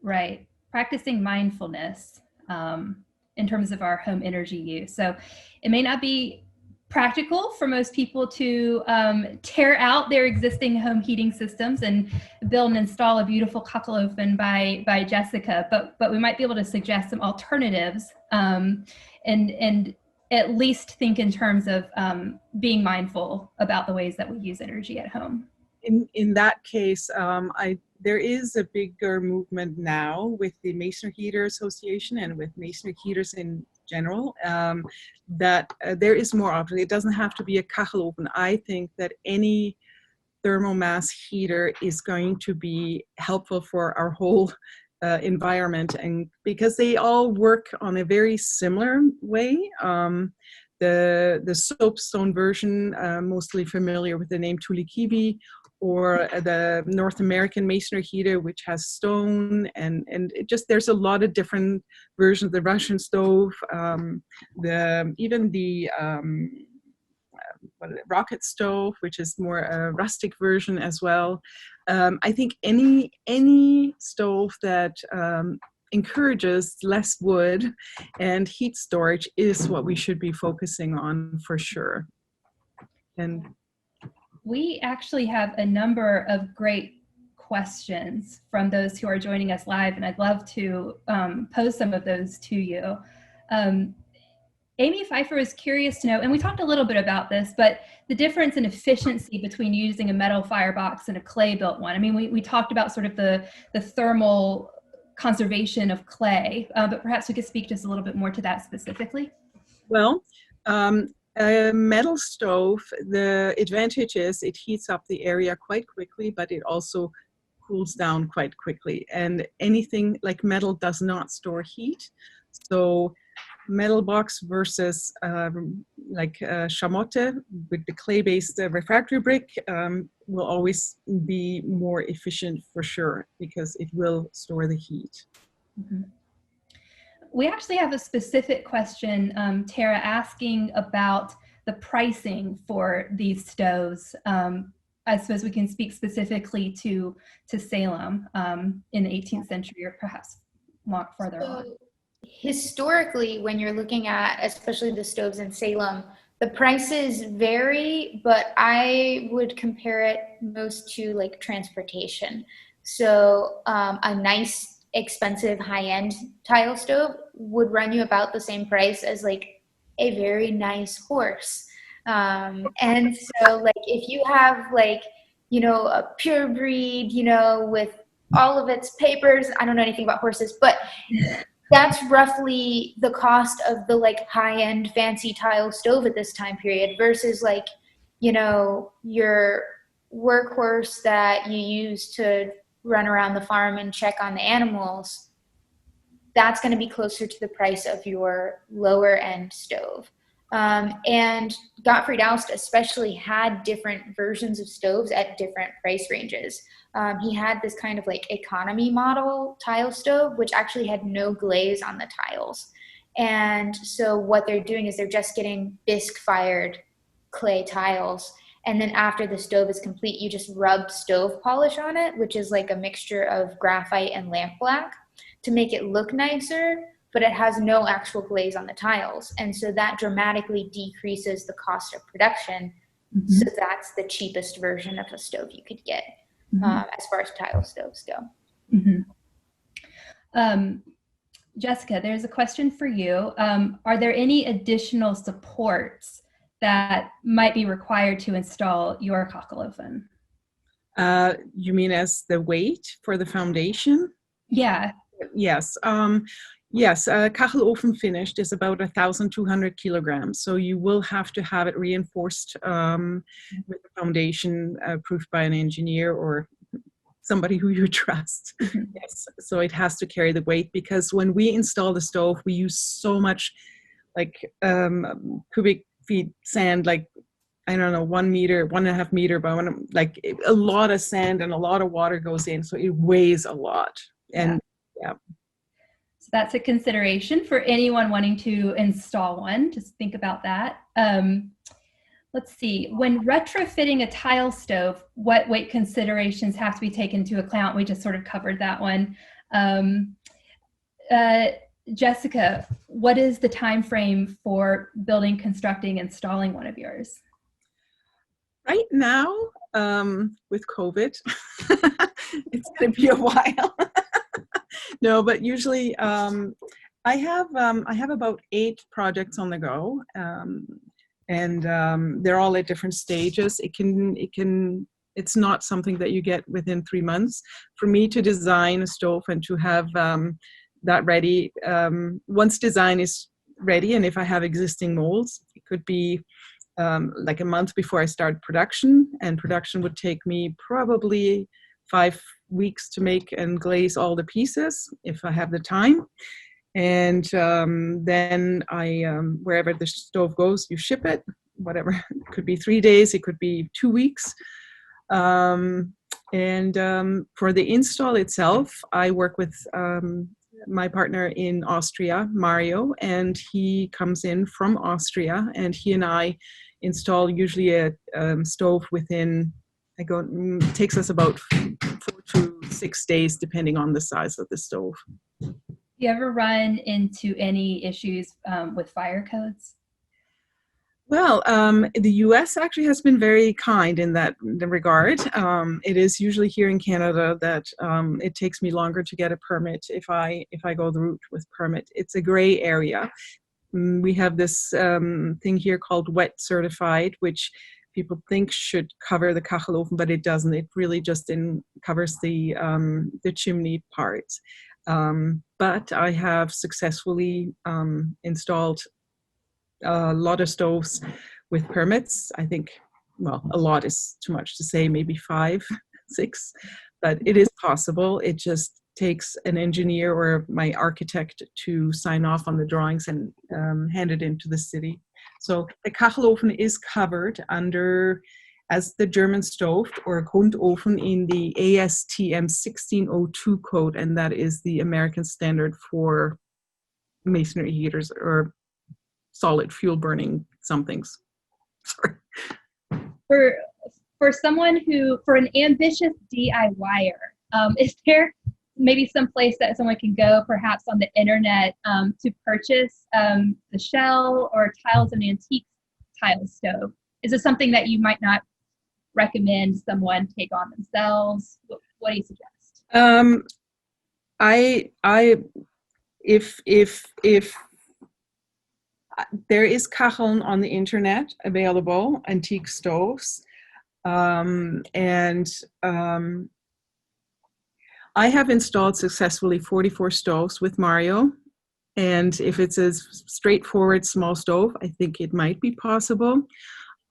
Right. Practicing mindfulness in terms of our home energy use. So it may not be practical for most people to tear out their existing home heating systems and build and install a beautiful Kachelöfen by Jessica, but we might be able to suggest some alternatives and at least think in terms of being mindful about the ways that we use energy at home. In that case, there is a bigger movement now with the Masonry Heater Association and with masonry heaters in general, that there is more options. It doesn't have to be a Kachelöfen. I think that any thermomass heater is going to be helpful for our whole environment, and because they all work on a very similar way. The soapstone version, mostly familiar with the name Tulikibi, or the North American masonry heater, which has stone, and it just, there's a lot of different versions. The Russian stove, even the rocket stove, which is more a rustic version as well. I think any stove that encourages less wood and heat storage is what we should be focusing on for sure. And we actually have a number of great questions from those who are joining us live, and I'd love to pose some of those to you. Amy Pfeiffer is curious to know, and we talked a little bit about this, but the difference in efficiency between using a metal firebox and a clay-built one. I mean, we talked about sort of the thermal conservation of clay, but perhaps we could speak just a little bit more to that specifically. Well, A metal stove, the advantage is it heats up the area quite quickly, but it also cools down quite quickly. And anything like metal does not store heat. So metal box versus like chamotte with the clay-based refractory brick will always be more efficient for sure because it will store the heat. Mm-hmm. We actually have a specific question, Tara, asking about the pricing for these stoves. I suppose we can speak specifically to Salem in the 18th century, or perhaps further on. Historically, when you're looking at especially the stoves in Salem, the prices vary, but I would compare it most to like transportation. So a nice expensive high-end tile stove would run you about the same price as like a very nice horse. And so like if you have like, you know, a pure breed, you know, with all of its papers, I don't know anything about horses, but that's roughly the cost of the like high-end fancy tile stove at this time period versus like, you know, your workhorse that you use to run around the farm and check on the animals. That's going to be closer to the price of your lower end stove. And Gottfried Aust especially had different versions of stoves at different price ranges. He had this kind of like economy model tile stove, which actually had no glaze on the tiles. And so what they're doing is they're just getting bisque fired clay tiles. And then after the stove is complete, you just rub stove polish on it, which is like a mixture of graphite and lamp black to make it look nicer, but it has no actual glaze on the tiles. And so that dramatically decreases the cost of production. Mm-hmm. So that's the cheapest version of a stove you could get. As far as tile stoves go. Mm-hmm. Jessica, there's a question for you. Are there any additional supports that might be required to install your Kachelöfen? You mean as the weight for the foundation? Yeah. Yes. Yes, Kachelöfen finished is about 1,200 kilograms. So you will have to have it reinforced with a foundation approved by an engineer or somebody who you trust. Yes, so it has to carry the weight because when we install the stove, we use so much like cubic feet sand, like I don't know, 1 meter, 1.5 meter, but like a lot of sand and a lot of water goes in, so it weighs a lot. And yeah. So that's a consideration for anyone wanting to install one. Just think about that. Let's see, when retrofitting a tile stove, what weight considerations have to be taken into account? We just sort of covered that one. Jessica, what is the time frame for building, constructing, installing one of yours? Right now, with COVID, it's going to be a while. No, but usually I have about 8 projects on the go, and they're all at different stages. It's not something that you get within 3 months. For me to design a stove and to have that ready, once design is ready, and if I have existing molds, it could be like a month before I start production, and production would take me probably 5 weeks to make and glaze all the pieces if I have the time. And then I, wherever the stove goes, you ship it, whatever. It could be 3 days, it could be 2 weeks. For the install itself, I work with my partner in Austria, Mario, and he comes in from Austria, and he and I install usually a stove within, it takes us about 4 to 6 days, depending on the size of the stove. Do you ever run into any issues with fire codes? Well, the U.S. actually has been very kind in that regard. It is usually here in Canada that it takes me longer to get a permit if I go the route with permit. It's a gray area. We have this thing here called wet certified, which people think should cover the Kachelöfen, but it doesn't. It really just covers the chimney parts. But I have successfully installed a lot of stoves with permits. I think, well, a lot is too much to say, maybe 5, 6, but it is possible. It just takes an engineer or my architect to sign off on the drawings and hand it into the city. So the Kachelöfen is covered under as the German stove or Grundofen in the ASTM 1602 code, and that is the American standard for masonry heaters or solid fuel burning somethings. Sorry. For someone for an ambitious DIYer, is there maybe some place that someone can go, perhaps on the internet, to purchase the shell or tiles of an antique tile stove? Is this something that you might not recommend someone take on themselves? What do you suggest? If there is Kacheln on the internet available, antique stoves, and I have installed successfully 44 stoves with Mario, and if it's a straightforward small stove, I think it might be possible.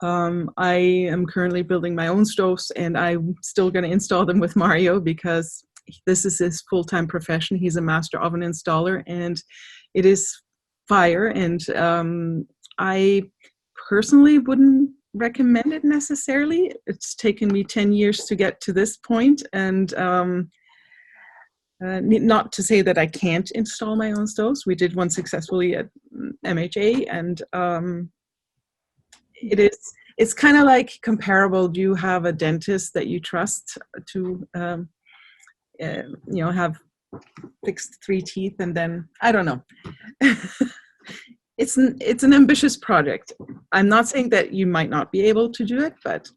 I am currently building my own stoves, and I'm still going to install them with Mario because this is his full-time profession. He's a master oven installer, and it is fire. And I personally wouldn't recommend it necessarily. It's taken me 10 years to get to this point, and not to say that I can't install my own stoves. We did one successfully at MHA, and it's kind of like comparable. Do you have a dentist that you trust to have fixed 3 teeth, and then I don't know. It's an ambitious project. I'm not saying that you might not be able to do it, but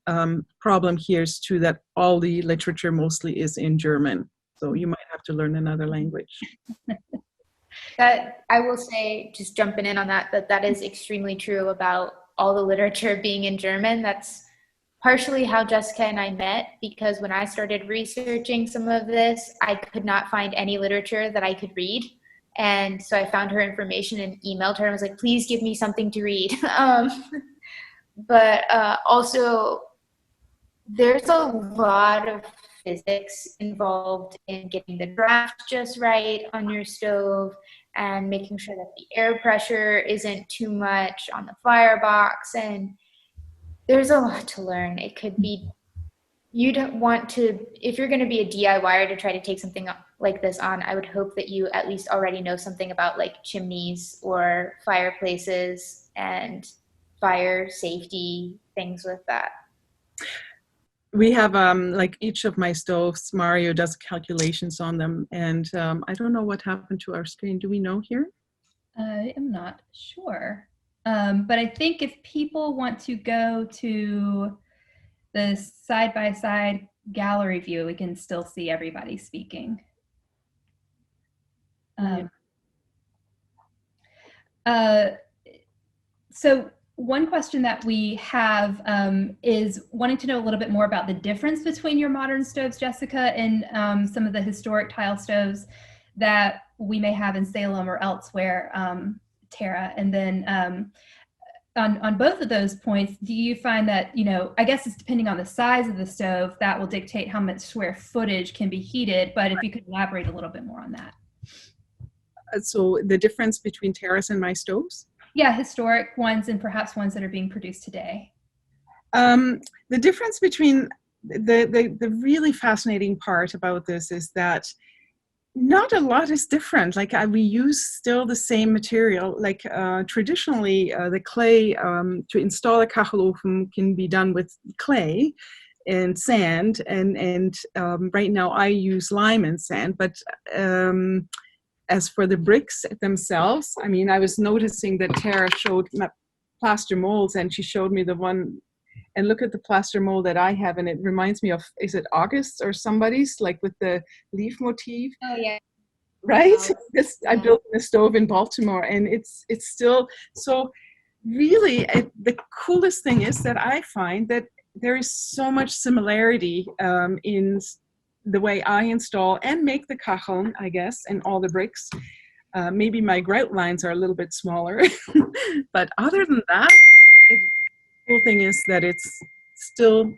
problem here is too that all the literature mostly is in German, so you might have to learn another language. That I will say, just jumping in on that is extremely true about all the literature being in German. That's partially how Jessica and I met, because when I started researching some of this, I could not find any literature that I could read. And so I found her information and emailed her and was like, please give me something to read. But also, there's a lot of physics involved in getting the draft just right on your stove and making sure that the air pressure isn't too much on the firebox. And there's a lot to learn. It could be, you don't want to, if you're going to be a DIYer to try to take something like this on, I would hope that you at least already know something about like chimneys or fireplaces and fire safety, things with that. We have like each of my stoves, Mario does calculations on them, and I don't know what happened to our screen. Do we know here? I am not sure. But I think if people want to go to the side-by-side gallery view, we can still see everybody speaking. So one question that we have is wanting to know a little bit more about the difference between your modern stoves, Jessica, and some of the historic tile stoves that we may have in Salem or elsewhere, Tara. And then on both of those points, do you find that, I guess it's depending on the size of the stove, that will dictate how much square footage can be heated, but if you could elaborate a little bit more on that. So the difference between Tara's and my stoves? Yeah, historic ones and perhaps ones that are being produced today. The difference between the really fascinating part about this is that not a lot is different. Like we use still the same material. Like traditionally, the clay to install a Kachelöfen can be done with clay and sand, and right now I use lime and sand. But as for the bricks themselves, I mean, I was noticing that Tara showed plaster molds, and she showed me the one. And look at the plaster mold that I have, and it reminds me of, is it August or somebody's, like with the leaf motif? Oh yeah. Right? Wow. I built a stove in Baltimore, and it's still, so really the coolest thing is that I find that there is so much similarity in the way I install and make the kacheln, I guess, and all the bricks. Maybe my grout lines are a little bit smaller, but other than that, the cool thing is that it's still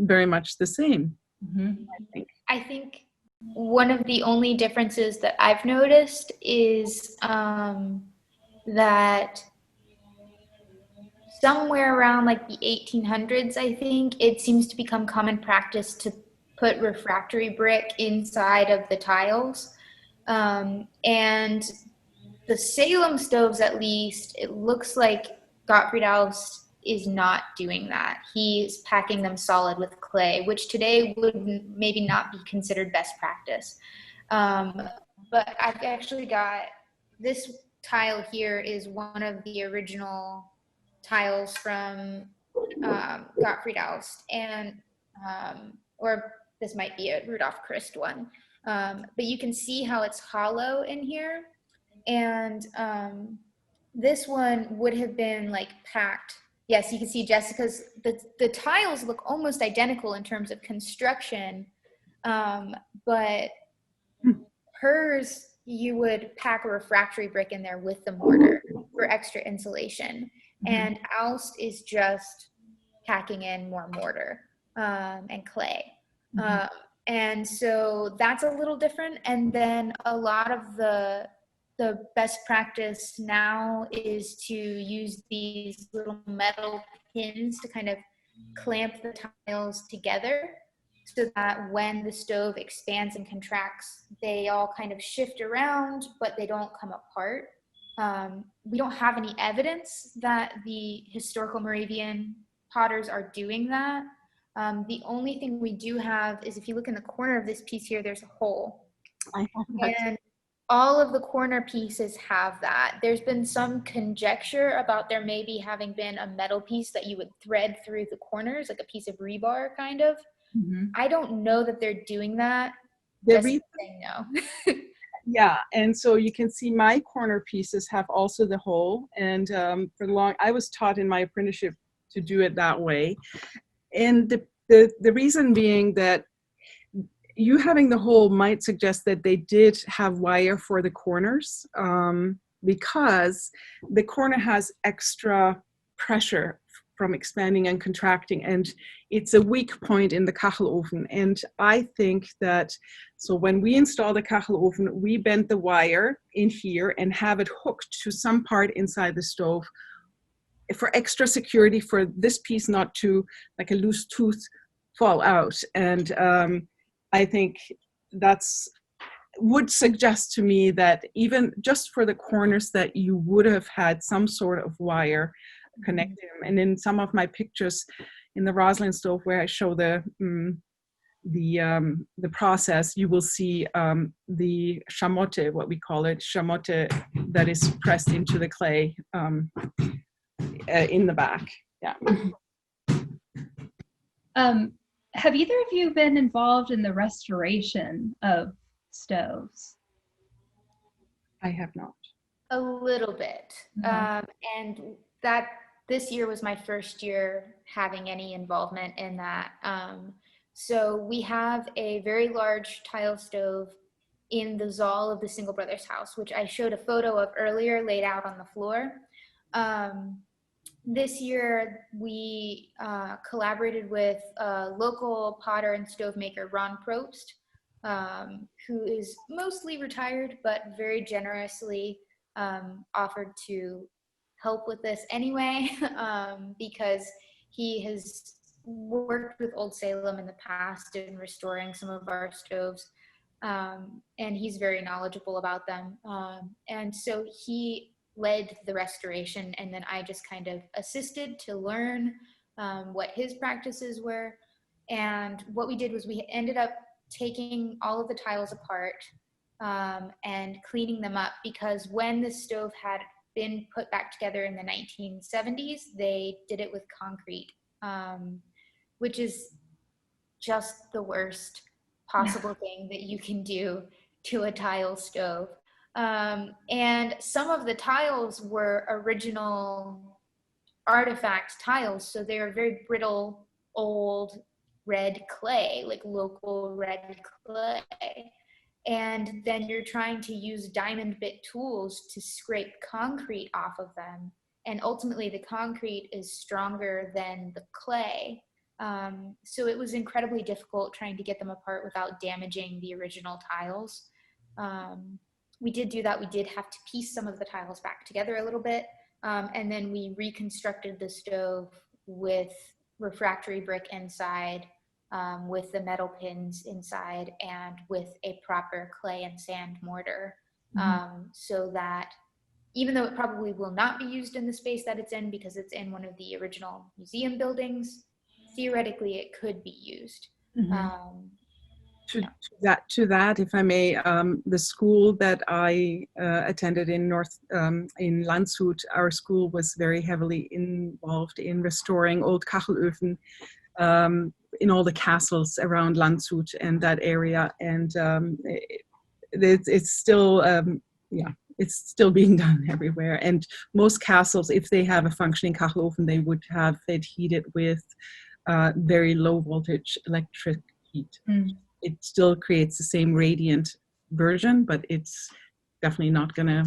very much the same. Mm-hmm. I think one of the only differences that I've noticed is that somewhere around like the 1800s, I think, it seems to become common practice to put refractory brick inside of the tiles. And the Salem stoves, at least, it looks like Gottfried Aust is not doing that. He's packing them solid with clay, which today would maybe not be considered best practice. But I've actually got this tile here is one of the original tiles from Gottfried Aust, and or this might be a Rudolf Christ one. But you can see how it's hollow in here. And this one would have been like packed. Yes, you can see Jessica's, the tiles look almost identical in terms of construction, but hers, you would pack a refractory brick in there with the mortar for extra insulation. And Aust is just packing in more mortar and clay. And so that's a little different. And then a lot of the best practice now is to use these little metal pins to kind of clamp the tiles together so that when the stove expands and contracts, they all kind of shift around, but they don't come apart. We don't have any evidence that the historical Moravian potters are doing that. The only thing we do have is if you look in the corner of this piece here, there's a hole. And all of the corner pieces have that. There's been some conjecture about there maybe having been a metal piece that you would thread through the corners, like a piece of rebar kind of. I don't know that they're doing that. Just saying no. Yeah, and so you can see my corner pieces have also the hole, and for long I was taught in my apprenticeship to do it that way, and the reason being that you having the hole might suggest that they did have wire for the corners, because the corner has extra pressure from expanding and contracting, and it's a weak point in the Kachelöfen. And I think that, so when we install the Kachelöfen, we bend the wire in here and have it hooked to some part inside the stove for extra security, for this piece not to, like a loose tooth, fall out. And I think that's would suggest to me that even just for the corners that you would have had some sort of wire connecting them. And in some of my pictures in the Roslin stove where I show the process, you will see the chamotte, what we call it, chamotte that is pressed into the clay in the back. Yeah. Have either of you been involved in the restoration of stoves? I have not. A little bit. And that this year was my first year having any involvement in that. So we have a very large tile stove in the Zoll of the Single Brothers house, which I showed a photo of earlier laid out on the floor. This year, we collaborated with a local potter and stove maker, Ron Probst, who is mostly retired, but very generously offered to help with this anyway, because he has worked with Old Salem in the past in restoring some of our stoves, and he's very knowledgeable about them. And so he led the restoration, and then I just kind of assisted to learn what his practices were. And what we did was we ended up taking all of the tiles apart and cleaning them up, because when the stove had been put back together in the 1970s, they did it with concrete, which is just the worst possible thing that you can do to a tile stove. And some of the tiles were original artifact tiles, so they were very brittle, old red clay, like local red clay. And then you're trying to use diamond bit tools to scrape concrete off of them. And ultimately the concrete is stronger than the clay. So it was incredibly difficult trying to get them apart without damaging the original tiles. We did do that. We did have to piece some of the tiles back together a little bit. And then we reconstructed the stove with refractory brick inside, with the metal pins inside, and with a proper clay and sand mortar, so that even though it probably will not be used in the space that it's in because it's in one of the original museum buildings, theoretically it could be used. To that, if I may, the school that I attended in in Landshut, our school was very heavily involved in restoring old Kachelöfen in all the castles around Landshut and that area, and it's still, it's still being done everywhere. And most castles, if they have a functioning Kachelofen, they would have it heated with very low voltage electric heat. It still creates the same radiant version, but it's definitely not going to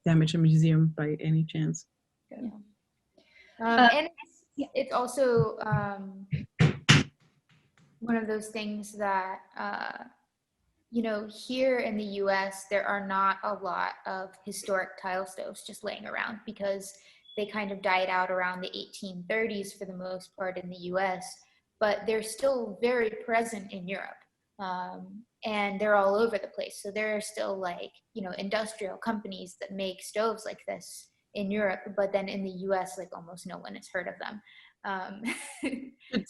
damage a museum by any chance. And it's also one of those things that, you know, here in the US, there are not a lot of historic tile stoves just laying around because they kind of died out around the 1830s for the most part in the US, but they're still very present in Europe. And they're all over the place. So there are still, like, you know, industrial companies that make stoves like this in Europe, but then in the US, like, almost no one has heard of them.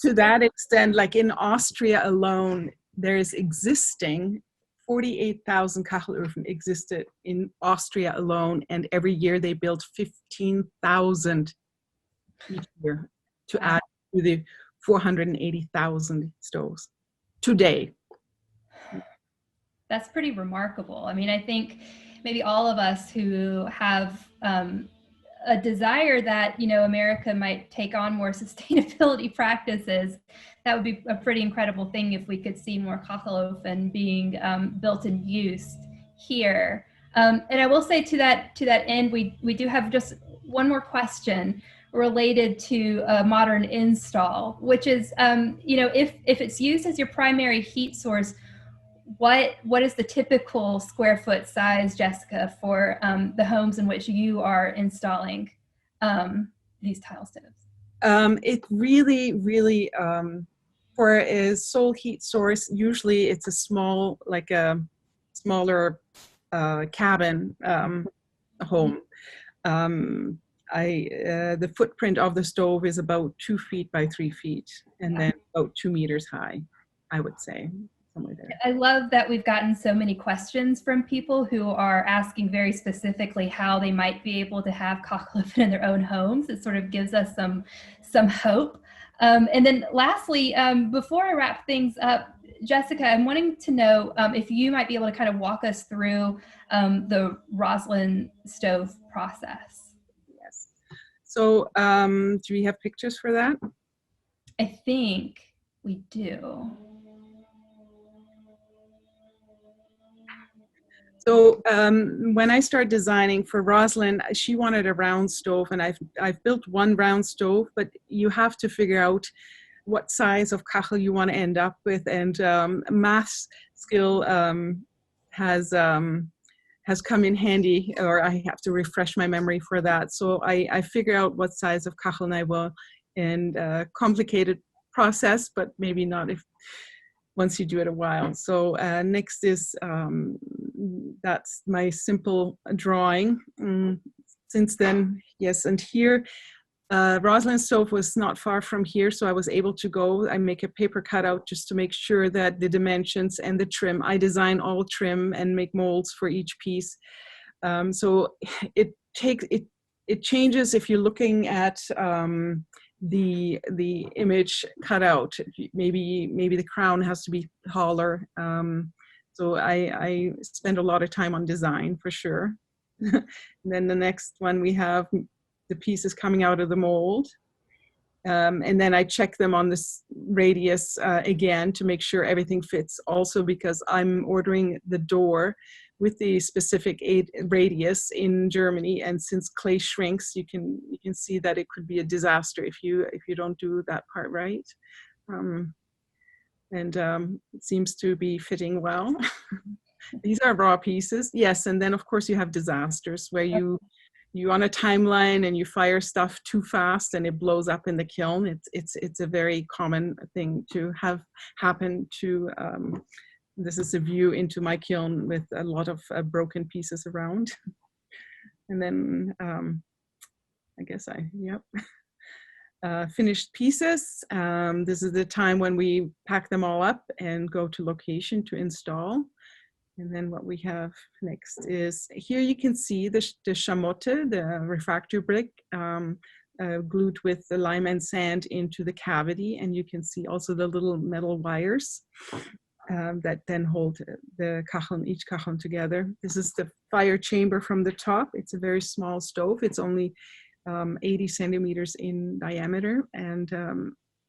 To that extent, like in Austria alone, there's existing 48,000 Kachelöfen existed in Austria alone, and every year they build 15,000 each year to add to the 480,000 stoves today. That's pretty remarkable. I mean, I think maybe all of us who have a desire that, you know, America might take on more sustainability practices, that would be a pretty incredible thing if we could see more Kachelöfen being built and used here. And I will say to that end, we do have just one more question related to a modern install, which is, you know, if it's used as your primary heat source, what is the typical square foot size, Jessica, for the homes in which you are installing these tile stoves? It really, for a sole heat source, usually it's a small, like a smaller cabin home. The footprint of the stove is about 2 feet by 3 feet, and then about 2 meters high, I would say. There. I love that we've gotten so many questions from people who are asking very specifically how they might be able to have Kachelöfen in their own homes. It sort of gives us some hope. And then lastly, before I wrap things up, Jessica, I'm wanting to know if you might be able to kind of walk us through the Roslin stove process. Yes. So do we have pictures for that? I think we do. So when I started designing for Rosalind, she wanted a round stove, and I've built one round stove, but you have to figure out what size of kachel you want to end up with, and math skill has come in handy, or I have to refresh my memory for that. So I figure out what size of kachel I will, and complicated process, but maybe not if once you do it a while. So next is, that's my simple drawing. Since then, yes, and here, Rosalind's stove was not far from here, so I was able to go. I make a paper cutout just to make sure that the dimensions and the trim, I design all trim and make molds for each piece. So it changes if you're looking at the image cutout. Maybe the crown has to be taller. So I spend a lot of time on design for sure. And then the next one, we have the pieces coming out of the mold. And then I check them on this radius again to make sure everything fits, also because I'm ordering the door with the specific radius in Germany, and since clay shrinks, you can see that it could be a disaster if you don't do that part right. It seems to be fitting well. These are raw pieces, yes, and then of course you have disasters where you on a timeline and you fire stuff too fast and it blows up in the kiln. It's a very common thing to have happen to. This is a view into my kiln with a lot of broken pieces around. And then I guess finished pieces. This is the time when we pack them all up and go to location to install. And then what we have next is, here you can see the chamotte, the refractory brick, glued with the lime and sand into the cavity. And you can see also the little metal wires that then hold the kacheln, each kacheln together. This is the fire chamber from the top. It's a very small stove. It's only 80 centimeters in diameter, and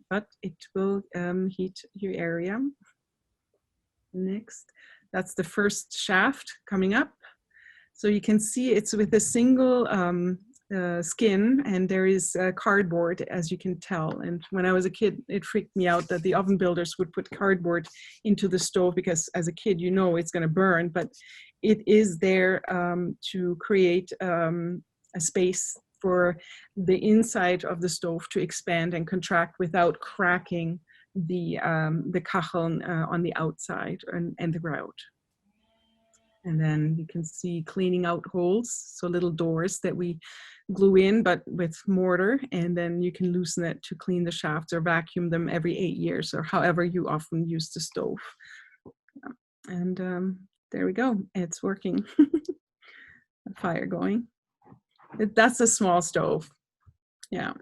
but it will heat your area. Next, that's the first shaft coming up. So you can see it's with a single skin, and there is cardboard, as you can tell. And when I was a kid, it freaked me out that the oven builders would put cardboard into the stove, because as a kid, you know it's going to burn, but it is there to create a space for the inside of the stove to expand and contract without cracking the kacheln on the outside and the grout. And then you can see cleaning out holes, so little doors that we glue in, but with mortar, and then you can loosen it to clean the shafts or vacuum them every 8 years, or however you often use the stove. And there we go, it's working. The fire going. That's a small stove, yeah.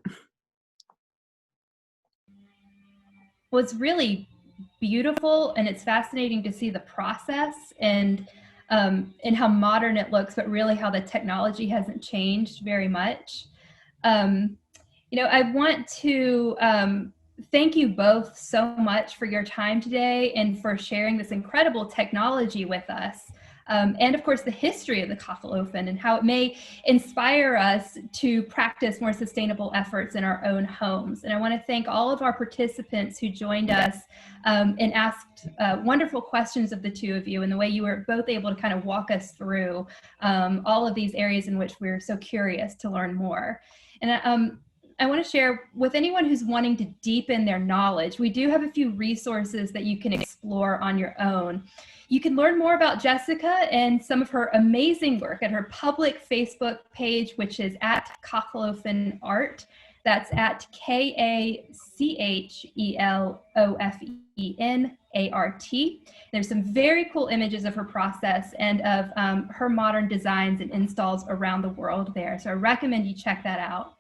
Well, it's really beautiful, and it's fascinating to see the process and how modern it looks, but really how the technology hasn't changed very much. I want to thank you both so much for your time today and for sharing this incredible technology with us. And of course, the history of the Catholophen and how it may inspire us to practice more sustainable efforts in our own homes. And I want to thank all of our participants who joined us and asked wonderful questions of the two of you, and the way you were both able to kind of walk us through all of these areas in which we're so curious to learn more. And I want to share with anyone who's wanting to deepen their knowledge, we do have a few resources that you can explore on your own. You can learn more about Jessica and some of her amazing work at her public Facebook page, which is at Kachelöfen Art. That's at KACHELOFENART. There's some very cool images of her process and of her modern designs and installs around the world there. So I recommend you check that out.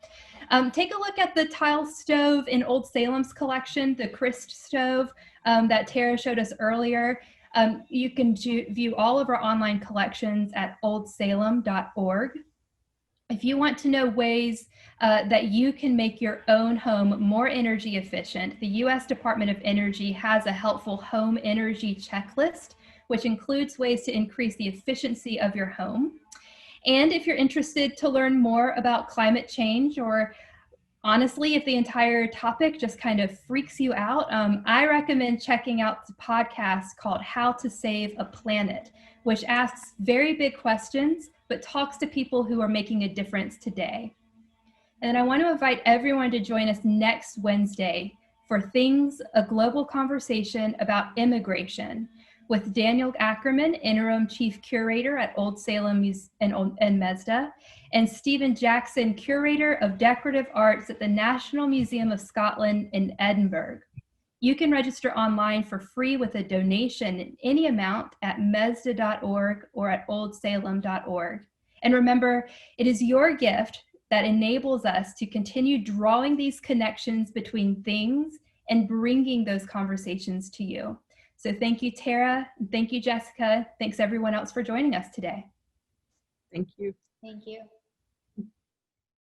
Take a look at the tile stove in Old Salem's collection, the Christ stove that Tara showed us earlier. You can view all of our online collections at oldsalem.org. If you want to know ways that you can make your own home more energy efficient, the U.S. Department of Energy has a helpful home energy checklist, which includes ways to increase the efficiency of your home. And if you're interested to learn more about climate change, or honestly, if the entire topic just kind of freaks you out, I recommend checking out the podcast called How to Save a Planet, which asks very big questions, but talks to people who are making a difference today. And I want to invite everyone to join us next Wednesday for Things, a Global Conversation about Immigration, with Daniel Ackerman, Interim Chief Curator at Old Salem and MESDA, and Stephen Jackson, Curator of Decorative Arts at the National Museum of Scotland in Edinburgh. You can register online for free with a donation in any amount at mesda.org or at oldsalem.org. And remember, it is your gift that enables us to continue drawing these connections between things and bringing those conversations to you. So thank you, Tara. Thank you, Jessica. Thanks everyone else for joining us today. Thank you. Thank you.